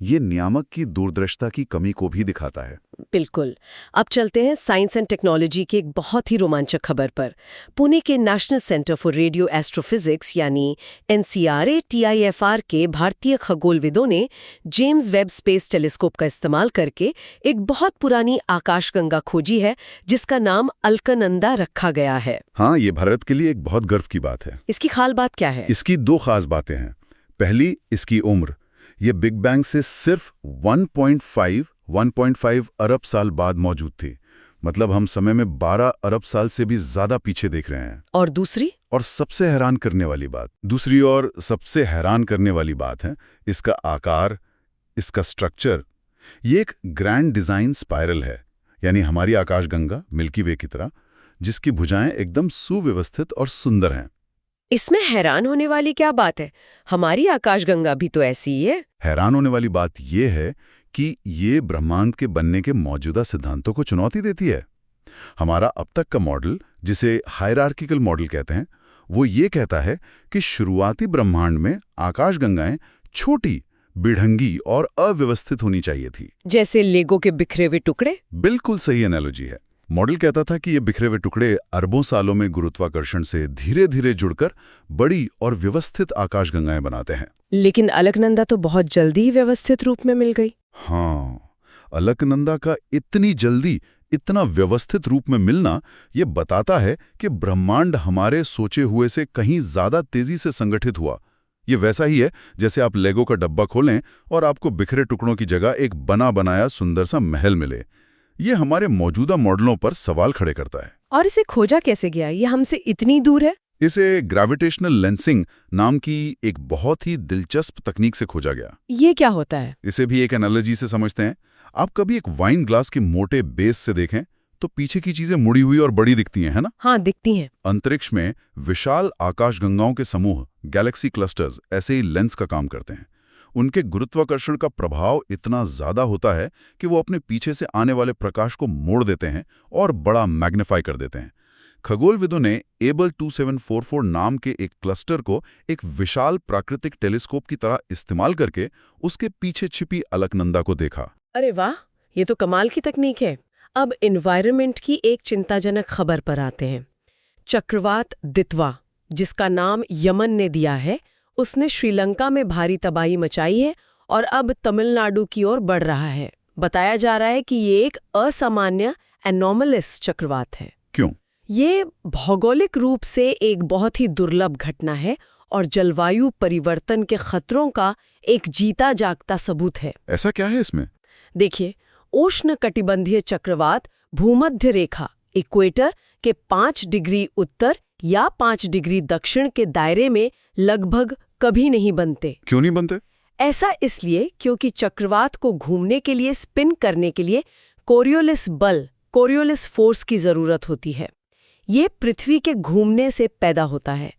ये नियामक की दूरदर्शिता की कमी को भी दिखाता है। बिल्कुल। अब चलते हैं साइंस एंड टेक्नोलॉजी की एक बहुत ही रोमांचक खबर पर। पुणे के national centre for radio astrophysics यानी NCRA-TIFR के भारतीय खगोलविदों ने जेम्स वेब स्पेस टेलीस्कोप का इस्तेमाल करके एक बहुत पुरानी आकाशगंगा खोजी है, जिसका नाम अलकनंदा रखा गया है। हाँ, ये भारत के लिए एक बहुत गर्व की बात है। इसकी खास बात क्या है? इसकी दो खास बातें हैं। पहली, इसकी उम्र। ये बिग बैंग से सिर्फ 1.5 अरब साल बाद मौजूद थी। मतलब हम समय में 12 अरब साल से भी ज्यादा पीछे देख रहे हैं। और सबसे हैरान करने वाली बात है इसका आकार, इसका स्ट्रक्चर। ये एक ग्रैंड डिजाइन स्पाइरल है, यानी हमारी आकाशगंगा मिल्की वे की तरह, जिसकी भुजाएं एकदम सुव्यवस्थित और सुंदर हैं। इसमें हैरान होने वाली क्या बात है? हमारी आकाशगंगा भी तो ऐसी ही है। हैरान होने वाली बात यह है कि ये ब्रह्मांड के बनने के मौजूदा सिद्धांतों को चुनौती देती है। हमारा अब तक का मॉडल, जिसे हायरार्किकल मॉडल कहते हैं, वो ये कहता है कि शुरुआती ब्रह्मांड में आकाशगंगाएं छोटी, बिढ़ंगी और अव्यवस्थित होनी चाहिए थी, जैसे लेगो के बिखरे हुए टुकड़े। बिल्कुल सही एनालॉजी है। मॉडल कहता था कि ये बिखरे हुए टुकड़े अरबों सालों में गुरुत्वाकर्षण से धीरे धीरे जुड़कर बड़ी और व्यवस्थित आकाशगंगाएं बनाते हैं। लेकिन अलकनंदा तो बहुत जल्दी ही व्यवस्थित रूप में मिल गई। हाँ, अलकनंदा का इतनी जल्दी इतना व्यवस्थित रूप में मिलना ये बताता है कि ब्रह्मांड हमारे सोचे हुए से कहीं ज्यादा तेजी से संगठित हुआ। ये वैसा ही है जैसे आप लेगो का डब्बा खोलें और आपको बिखरे टुकड़ों की जगह एक बना बनाया सुंदर सा महल मिले। ये हमारे मौजूदा मॉडलों पर सवाल खड़े करता है। और इसे खोजा कैसे गया? ये हमसे इतनी दूर है। इसे ग्रेविटेशनल लेंसिंग नाम की एक बहुत ही दिलचस्प तकनीक से खोजा गया। ये क्या होता है? इसे भी एक एनालॉजी से समझते हैं। आप कभी एक वाइन ग्लास के मोटे बेस से देखें तो पीछे की चीजें मुड़ी हुई और बड़ी दिखती हैं, है ना? हाँ, दिखती हैं। अंतरिक्ष में विशाल आकाशगंगाओं के समूह, गैलेक्सी क्लस्टर्स, ऐसे ही लेंस का काम करते हैं। उनके गुरुत्वाकर्षण का प्रभाव इतना ज्यादा होता है कि वो अपने पीछे से आने वाले प्रकाश को मोड़ देते हैं और बड़ा मैग्नीफाई कर देते हैं। खगोलविदों ने एबल 2744 नाम के एक क्लस्टर को एक विशाल प्राकृतिक टेलीस्कोप की तरह इस्तेमाल करके उसके पीछे छिपी अलकनंदा को देखा। अरे वाह, ये तो कमाल की तकनीक है। अब एनवायरनमेंट की एक चिंताजनक खबर पर आते हैं। चक्रवात दितवा, जिसका नाम यमन ने दिया है, उसने श्रीलंका में भारी तबाही मचाई है और अब तमिलनाडु की ओर बढ़ रहा है। बताया जा रहा है कि ये एक असामान्य एनोमलस चक्रवात है। क्यों? ये भौगोलिक रूप से एक बहुत ही दुर्लभ घटना है और जलवायु परिवर्तन के खतरों का एक जीता जागता सबूत है। ऐसा क्या है इसमें? देखिए, उष्णकटिबंधीय चक्रवात भूमध्य रेखा इक्वेटर के 5 डिग्री उत्तर या 5 डिग्री दक्षिण के दायरे में लगभग कभी नहीं बनते। क्यों नहीं बनते? ऐसा इसलिए क्योंकि चक्रवात को घूमने के लिए, स्पिन करने के लिए कोरियोलिस बल, कोरियोलिस फोर्स की जरूरत होती है। ये पृथ्वी के घूमने से पैदा होता है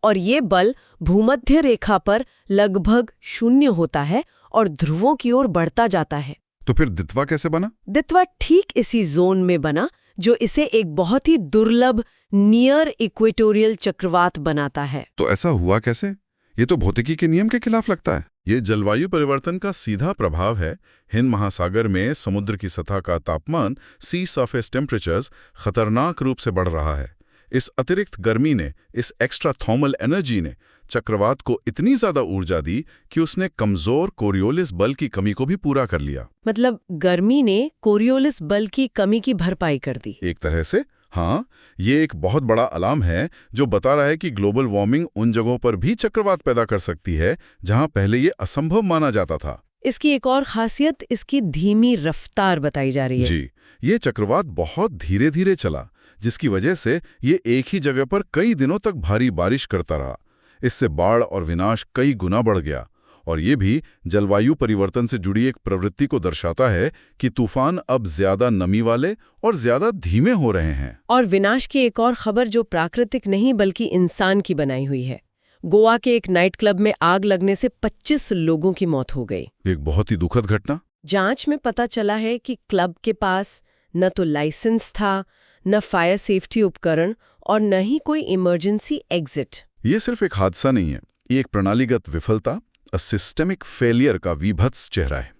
और ये बल भूमध्य रेखा पर लगभग 0 होता है और ध्रुवों की ओर बढ़ता जाता है। तो फिर दितवा कैसे बना? दितवा ठीक इसी जोन में बना जो इसे एक बहुत ही दुर्लभ नियर इक्वेटोरियल चक्रवात बनाता है। तो ऐसा हुआ कैसे? ये तो भौतिकी के नियम के खिलाफ लगता है। ये जलवायु परिवर्तन का सीधा प्रभाव है। हिंद महासागर में समुद्र की सतह का तापमान, सी सरफेस टेम्परेचर्स, खतरनाक रूप से बढ़ रहा है। इस अतिरिक्त गर्मी ने, इस एक्स्ट्रा थर्मल एनर्जी ने चक्रवात को इतनी ज्यादा ऊर्जा दी कि उसने कमजोर कोरियोलिस बल की कमी को भी पूरा कर लिया। मतलब गर्मी ने कोरियोलिस बल की कमी की भरपाई कर दी। एक तरह से हाँ, ये एक बहुत बड़ा अलार्म है जो बता रहा है कि ग्लोबल वार्मिंग उन जगहों पर भी चक्रवात पैदा कर सकती है जहां पहले ये असंभव माना जाता था। इसकी एक और खासियत इसकी धीमी रफ्तार बताई जा रही है। जी, ये चक्रवात बहुत धीरे धीरे चला, जिसकी वजह से ये एक ही जगह पर कई दिनों तक भारी बारिश करता रहा। इससे बाढ़ और विनाश कई गुना बढ़ गया। और ये भी जलवायु परिवर्तन से जुड़ी एक प्रवृत्ति को दर्शाता है कि तूफान अब ज्यादा नमी वाले और ज्यादा धीमे हो रहे हैं। और विनाश की एक और खबर जो प्राकृतिक नहीं बल्कि इंसान की बनाई हुई है। गोवा के एक नाइट क्लब में आग लगने से 25 लोगों की मौत हो गई। एक बहुत ही दुखद घटना। जांच में पता चला है कि क्लब के पास न तो लाइसेंस था, न फायर सेफ्टी उपकरण और न ही कोई इमरजेंसी एग्जिट। ये सिर्फ एक हादसा नहीं है, ये एक प्रणालीगत विफलता, सिस्टेमिक फेलियर का विभत्स चेहरा है।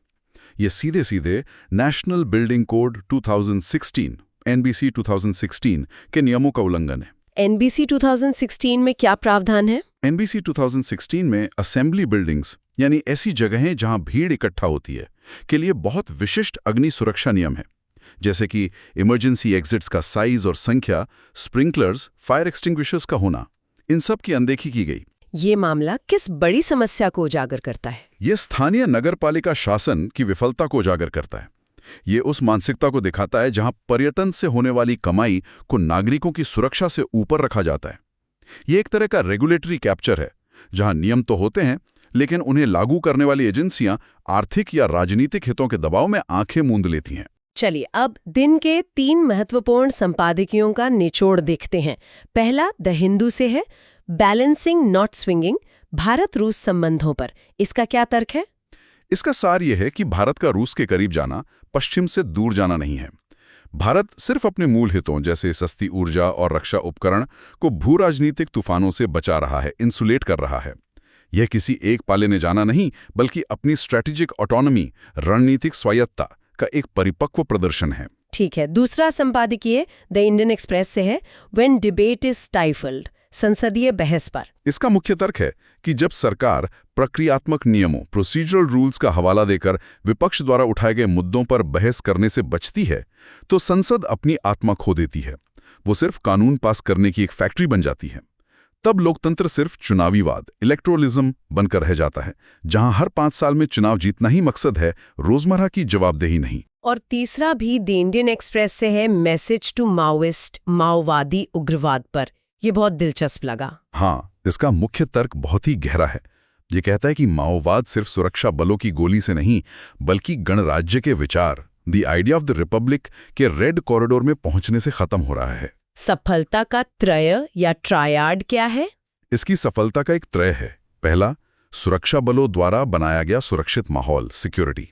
ये सीधे सीधे नेशनल बिल्डिंग कोड 2016 NBC 2016 के नियमों का उल्लंघन है। NBC 2016 में क्या प्रावधान है? NBC 2016 में असेंबली बिल्डिंग्स, यानी ऐसी जगहें जहां भीड़ इकट्ठा होती है, के लिए बहुत विशिष्ट अग्नि सुरक्षा नियम है, जैसे कि इमरजेंसी एग्जिट्स का साइज और संख्या, स्प्रिंकलर्स, फायर एक्सटिंग्विशर्स का होना। इन सब की अनदेखी की गई। ये मामला किस बड़ी समस्या को उजागर करता है? ये स्थानीय नगरपालिका शासन की विफलता को उजागर करता है। ये उस मानसिकता को दिखाता है जहां पर्यटन से होने वाली कमाई को नागरिकों की सुरक्षा से ऊपर रखा जाता है। ये एक तरह का रेगुलेटरी कैप्चर है, जहां नियम तो होते हैं लेकिन उन्हें लागू करने वाली एजेंसियां आर्थिक या राजनीतिक हितों के दबाव में आंखें मूंद लेती हैं। चलिए अब दिन के 3 महत्वपूर्ण संपादकीयों का निचोड़ देखते हैं। पहला द हिंदू से है, बैलेंसिंग नॉट स्विंगिंग, भारत रूस संबंधों पर। इसका क्या तर्क है? इसका सार यह है कि भारत का रूस के करीब जाना पश्चिम से दूर जाना नहीं है। भारत सिर्फ अपने मूल हितों जैसे सस्ती ऊर्जा और रक्षा उपकरण को भू राजनीतिक तूफानों से बचा रहा है, इंसुलेट कर रहा है। यह किसी एक पाले ने जाना नहीं, बल्कि अपनी स्ट्रेटेजिक ऑटोनॉमी, रणनीतिक स्वायत्ता का एक परिपक्व प्रदर्शन है। ठीक है। दूसरा संपादकीय द इंडियन एक्सप्रेस से है, व्हेन डिबेट इज स्टाइफल्ड, संसदीय बहस पर। इसका मुख्य तर्क है कि जब सरकार प्रक्रियात्मक नियमों प्रोसीजरल रूल्स का हवाला देकर विपक्ष द्वारा उठाए गए मुद्दों पर बहस करने से बचती है, तो संसद अपनी आत्मा खो देती है। वो सिर्फ कानून पास करने की एक फैक्ट्री बन जाती है। तब लोकतंत्र सिर्फ चुनावीवाद, इलेक्टोरलिज्म बनकर रह जाता है, जहां हर 5 साल में चुनाव जीतना ही मकसद है, रोजमर्रा की जवाबदेही नहीं। और तीसरा भी द इंडियन एक्सप्रेस से है, मैसेज टू माओइस्ट, माओवादी उग्रवाद पर। ये बहुत दिलचस्प लगा। हाँ, इसका मुख्य तर्क बहुत ही गहरा है। ये कहता है कि माओवाद सिर्फ सुरक्षा बलों की गोली से नहीं, बल्कि गणराज्य के विचार, the idea of the Republic के रेड कॉरिडोर में पहुंचने से खत्म हो रहा है। सफलता का त्रय या ट्रायड क्या है? इसकी सफलता का एक त्रय है। पहला, सुरक्षा बलों द्वारा बनाया गया सुरक्षित माहौल, सिक्योरिटी।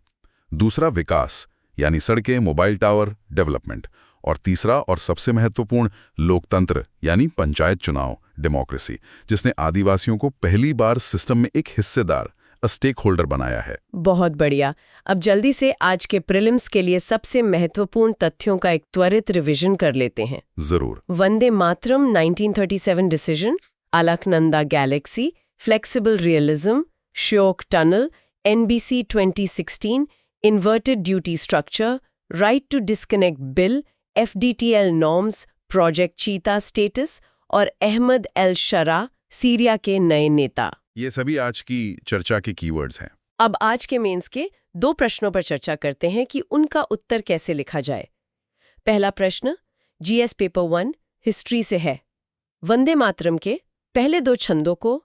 दूसरा, विकास, यानी सड़कें, मोबाइल टावर, डेवलपमेंट। और तीसरा और सबसे महत्वपूर्ण, लोकतंत्र, यानी पंचायत चुनाव, डेमोक्रेसी, जिसने आदिवासियों को पहली बार सिस्टम में एक हिस्सेदार, स्टेक होल्डर बनाया है। बहुत बढ़िया। अब जल्दी से आज के प्रीलिम्स के लिए सबसे महत्वपूर्ण तथ्यों का एक त्वरित रिवीजन कर लेते हैं। जरूर। Vande Mataram 1937 decision, Alaknanda galaxy, flexible realism, Shyok tunnel, NBC 2016, inverted duty structure, right to disconnect bill, FDTL norms, project cheetah status और अहमद एल शरा, सीरिया के नए नेता। ये सभी आज की चर्चा के कीवर्ड्स हैं। अब आज के मेंस के 2 प्रश्नों पर चर्चा करते हैं कि उनका उत्तर कैसे लिखा जाए। पहला प्रश्न GS पेपर 1 हिस्ट्री से है। वंदे मातरम के पहले 2 छंदों को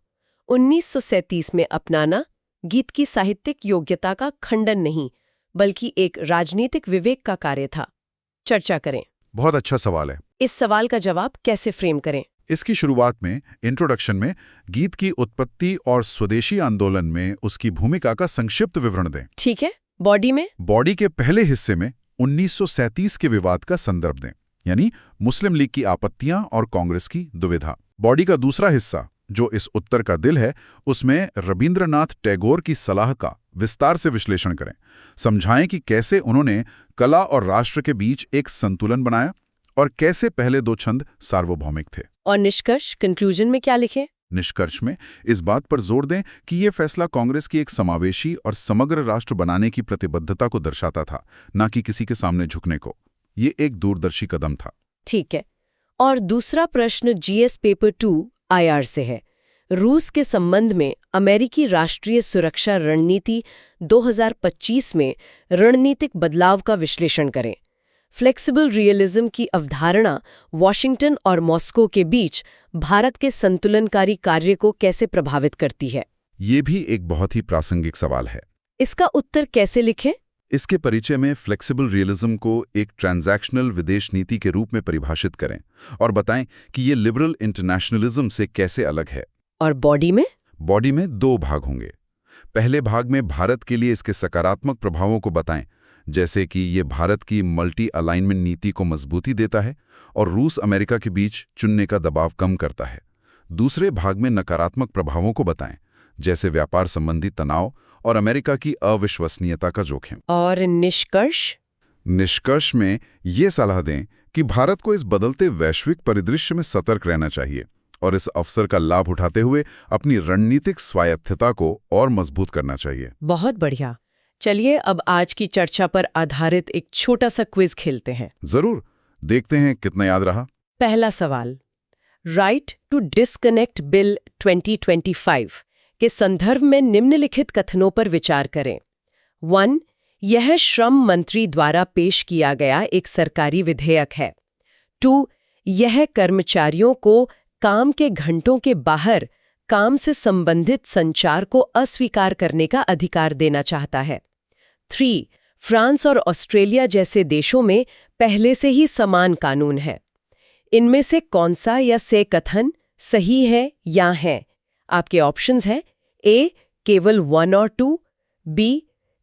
1937 में अपनाना गीत की साहित्यिक योग्यता का खंडन नहीं, बल्कि एक राजनीतिक विवेक का कार्य था। चर्चा करें। बहुत अच्छा सवाल है। इस सवाल का जवाब कैसे फ्रेम करें? इसकी शुरुआत में, इंट्रोडक्शन में, गीत की उत्पत्ति और स्वदेशी आंदोलन में उसकी भूमिका का संक्षिप्त विवरण दें। ठीक है। बॉडी में? बॉडी के पहले हिस्से में 1937 के विवाद का संदर्भ दें, यानी मुस्लिम लीग की आपत्तियां और कांग्रेस की दुविधा। बॉडी का दूसरा हिस्सा, जो इस उत्तर का दिल है, उसमें रविंद्रनाथ टैगोर की सलाह का विस्तार से विश्लेषण करें। समझाएं कि कैसे उन्होंने कला और राष्ट्र के बीच एक संतुलन बनाया और कैसे पहले 2 छंद सार्वभौमिक थे। और निष्कर्ष, कंक्लूजन में क्या लिखें? निष्कर्ष में इस बात पर जोर दें कि ये फैसला कांग्रेस की एक समावेशी और समग्र राष्ट्र बनाने की प्रतिबद्धता को दर्शाता था, न कि किसी के सामने झुकने को। ये एक दूरदर्शी कदम था। ठीक है। और दूसरा प्रश्न GS पेपर 2 IR से है। रूस के संबंध में अमेरिकी राष्ट्रीय सुरक्षा रणनीति 2025 में रणनीतिक बदलाव का विश्लेषण करें। फ्लेक्सिबल रियलिज्म की अवधारणा वॉशिंगटन और मॉस्को के बीच भारत के संतुलनकारी कार्य को कैसे प्रभावित करती है? ये भी एक बहुत ही प्रासंगिक सवाल है। इसका उत्तर कैसे लिखें? इसके परिचय में फ्लेक्सिबल रियलिज्म को एक ट्रांजैक्शनल विदेश नीति के रूप में परिभाषित करें और बताएं कि ये लिबरल इंटरनेशनलिज्म से कैसे अलग है। और बॉडी में? बॉडी में 2 भाग होंगे। पहले भाग में भारत के लिए इसके सकारात्मक प्रभावों को बताएं, जैसे कि ये भारत की मल्टी अलाइनमेंट नीति को मजबूती देता है और रूस अमेरिका के बीच चुनने का दबाव कम करता है। दूसरे भाग में नकारात्मक प्रभावों को बताएं, जैसे व्यापार संबंधी तनाव और अमेरिका की अविश्वसनीयता का जोखिम। और निष्कर्ष? निष्कर्ष में ये सलाह दें कि भारत को इस बदलते वैश्विक परिदृश्य में सतर्क रहना चाहिए और इस अवसर का लाभ उठाते हुए अपनी रणनीतिक स्वायत्तता को और मजबूत करना चाहिए। बहुत बढ़िया। चलिए अब आज की चर्चा पर आधारित एक छोटा सा क्विज खेलते हैं। जरूर, देखते हैं कितना याद रहा। पहला सवाल, राइट टू डिस्कनेक्ट बिल 2025 के संदर्भ में निम्नलिखित कथनों पर विचार करें। 1. यह श्रम मंत्री द्वारा पेश किया गया एक सरकारी विधेयक है। 2. यह कर्मचारियों को काम के घंटों के बाहर काम से संबंधित संचार को अस्वीकार करने का अधिकार देना चाहता है। 3. फ्रांस और ऑस्ट्रेलिया जैसे देशों में पहले से ही समान कानून है। इनमें से कौन सा या से कथन सही है या है? आपके ऑप्शंस हैं A. केवल 1 और 2, B.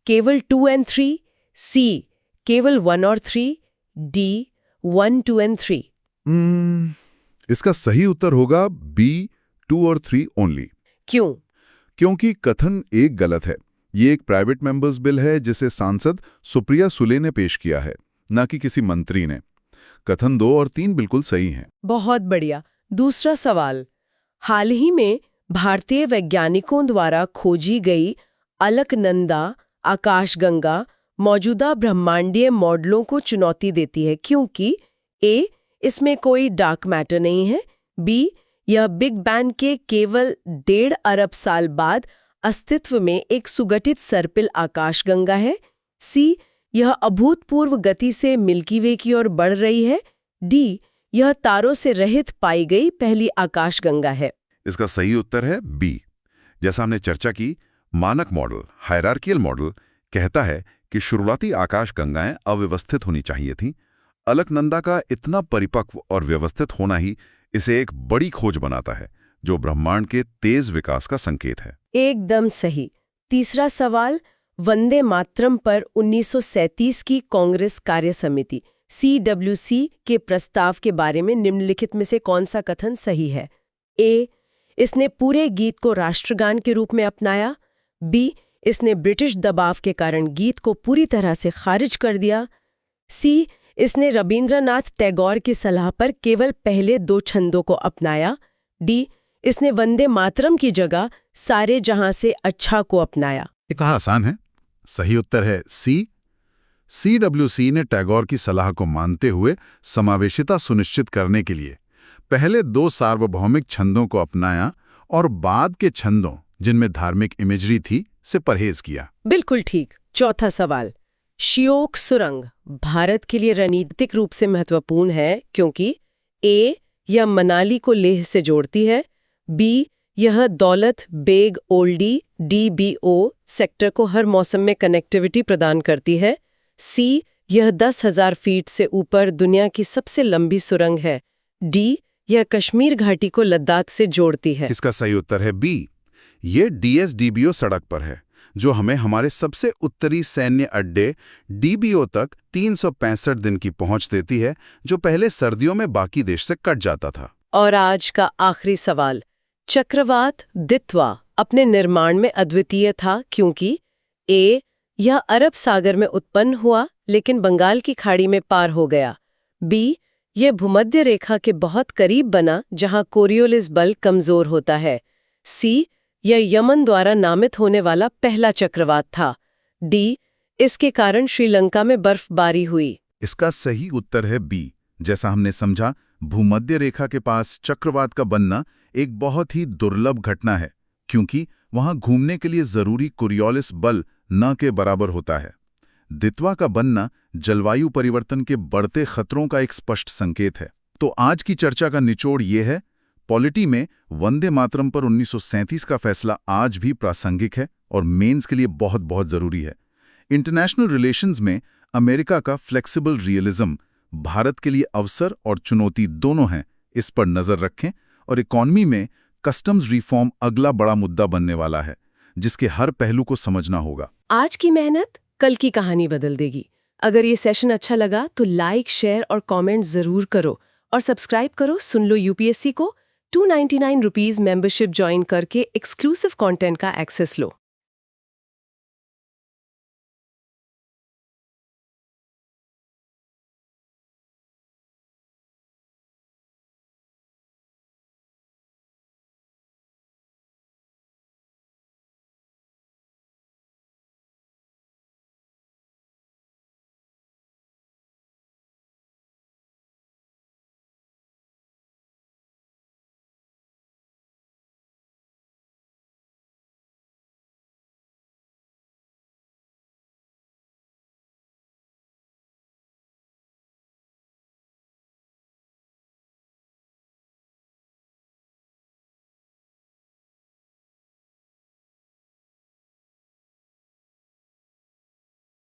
केवल 2 और 3, C. केवल 1 और 3, D. 1, 2 और 3। इसका सही उत्तर होगा B. 2 और 3 ओनली। क्यों? क्योंकि कथन 1 गलत है। ये एक प्राइवेट मेंबर्स बिल है जिसे सांसद सुप्रिया सुले ने पेश किया है, न कि किसी मंत्री ने। कथन 2 और 3 बिल्कुल सही हैं। बहुत बढ़िया। दूसरा सवाल, हाल ही में भारतीय वैज्ञानिकों द्वारा खोजी गई अलकनंदा आकाशगंगा मौजूदा ब्रह्मांडीय मॉडलों को चुनौती देती है, क्योंकि ए इसमें कोई डार्क मैटर नहीं है, बी यह बिग बैंग के केवल 1.5 अरब साल बाद अस्तित्व में एक सुगठित सर्पिल आकाशगंगा है, सी यह अभूतपूर्व गति से मिल्की वे की ओर बढ़ रही है, डी यह तारों से रहित पाई गई पहली आकाशगंगा है। इसका सही उत्तर है बी। जैसा हमने चर्चा की, मानक मॉडल हायरार्कियल मॉडल कहता है कि शुरुआती आकाशगंगाएं अव्यवस्थित होनी चाहिए थीं। अलकनंदा का इतना परिपक्व और व्यवस्थित होना ही इसे एक बड़ी खोज बनाता है, जो ब्रह्मांड के तेज विकास का संकेत है। एकदम सही। तीसरा सवाल, वंदे मातरम पर 1937 की कांग्रेस कार्य समिति CWC के प्रस्ताव के बारे में निम्नलिखित में से कौन सा कथन सही है? ए इसने पूरे गीत को राष्ट्रगान के रूप में अपनाया, बी इसने ब्रिटिश दबाव के कारण गीत को पूरी तरह से खारिज कर दिया, सी इसने रवींद्रनाथ टैगोर की सलाह पर केवल पहले 2 छंदों को अपनाया, डी इसने वंदे मातरम की जगह सारे जहां से अच्छा को अपनाया। ये कहा आसान है। सही उत्तर है सी। CWC ने टैगोर की सलाह को मानते हुए समावेशिता सुनिश्चित करने के लिए पहले 2 सार्वभौमिक छंदों को अपनाया और बाद के छंदों, जिनमें धार्मिक इमेजरी थी, से परहेज किया। बिल्कुल ठीक। चौथा सवाल, श्योक सुरंग भारत के लिए रणनीतिक रूप से महत्वपूर्ण है क्योंकि ए यह मनाली को लेह से जोड़ती है, बी यह दौलत बेग ओल्डी DBO सेक्टर को हर मौसम में कनेक्टिविटी प्रदान करती है, सी यह 10,000 फीट से ऊपर दुनिया की सबसे लंबी सुरंग है, डी यह कश्मीर घाटी को लद्दाख से जोड़ती है। इसका सही उत्तर है बी। ये DSDBO सड़क पर है, जो हमें हमारे सबसे उत्तरी सैन्य अड्डे DBO तक 365 दिन की पहुंच देती है, जो पहले सर्दियों में बाकी देश से कट जाता था। और आज का आखिरी सवाल, चक्रवात दित्वा अपने निर्माण में अद्वितीय था क्योंकि ए यह अरब सागर में उत्पन्न हुआ लेकिन बंगाल की खाड़ी में पार हो गया, बी यह भूमध्य रेखा के बहुत करीब बना जहां कोरियोलिस बल कमजोर होता है, सी यह यमन द्वारा नामित होने वाला पहला चक्रवात था, डी इसके कारण श्रीलंका में बर्फबारी हुई। इसका सही उत्तर है बी। जैसा हमने समझा, भूमध्य रेखा के पास चक्रवात का बनना एक बहुत ही दुर्लभ घटना है, क्योंकि वहां घूमने के लिए जरूरी कोरियोलिस बल न के बराबर होता है। दित्वा का बनना जलवायु परिवर्तन के बढ़ते खतरों का एक स्पष्ट संकेत है। तो आज की चर्चा का निचोड़ ये है, पॉलिटी में वंदे मातरम पर 1937 का फैसला आज भी प्रासंगिक है और मेंस के लिए बहुत बहुत जरूरी है। इंटरनेशनल रिलेशंस में अमेरिका का फ्लेक्सिबल रियलिज्म भारत के लिए अवसर और चुनौती दोनों हैं, इस पर नजर रखें। और इकॉनमी में कस्टम्स रिफॉर्म अगला बड़ा मुद्दा बनने वाला है, जिसके हर पहलू को समझना होगा। आज की मेहनत कल की कहानी बदल देगी। अगर ये सेशन अच्छा लगा तो लाइक, शेयर और कमेंट जरूर करो और सब्सक्राइब करो सुन लो UPSC को। 299 रुपीज मेंबरशिप ज्वाइन करके एक्सक्लूसिव कंटेंट का एक्सेस लो।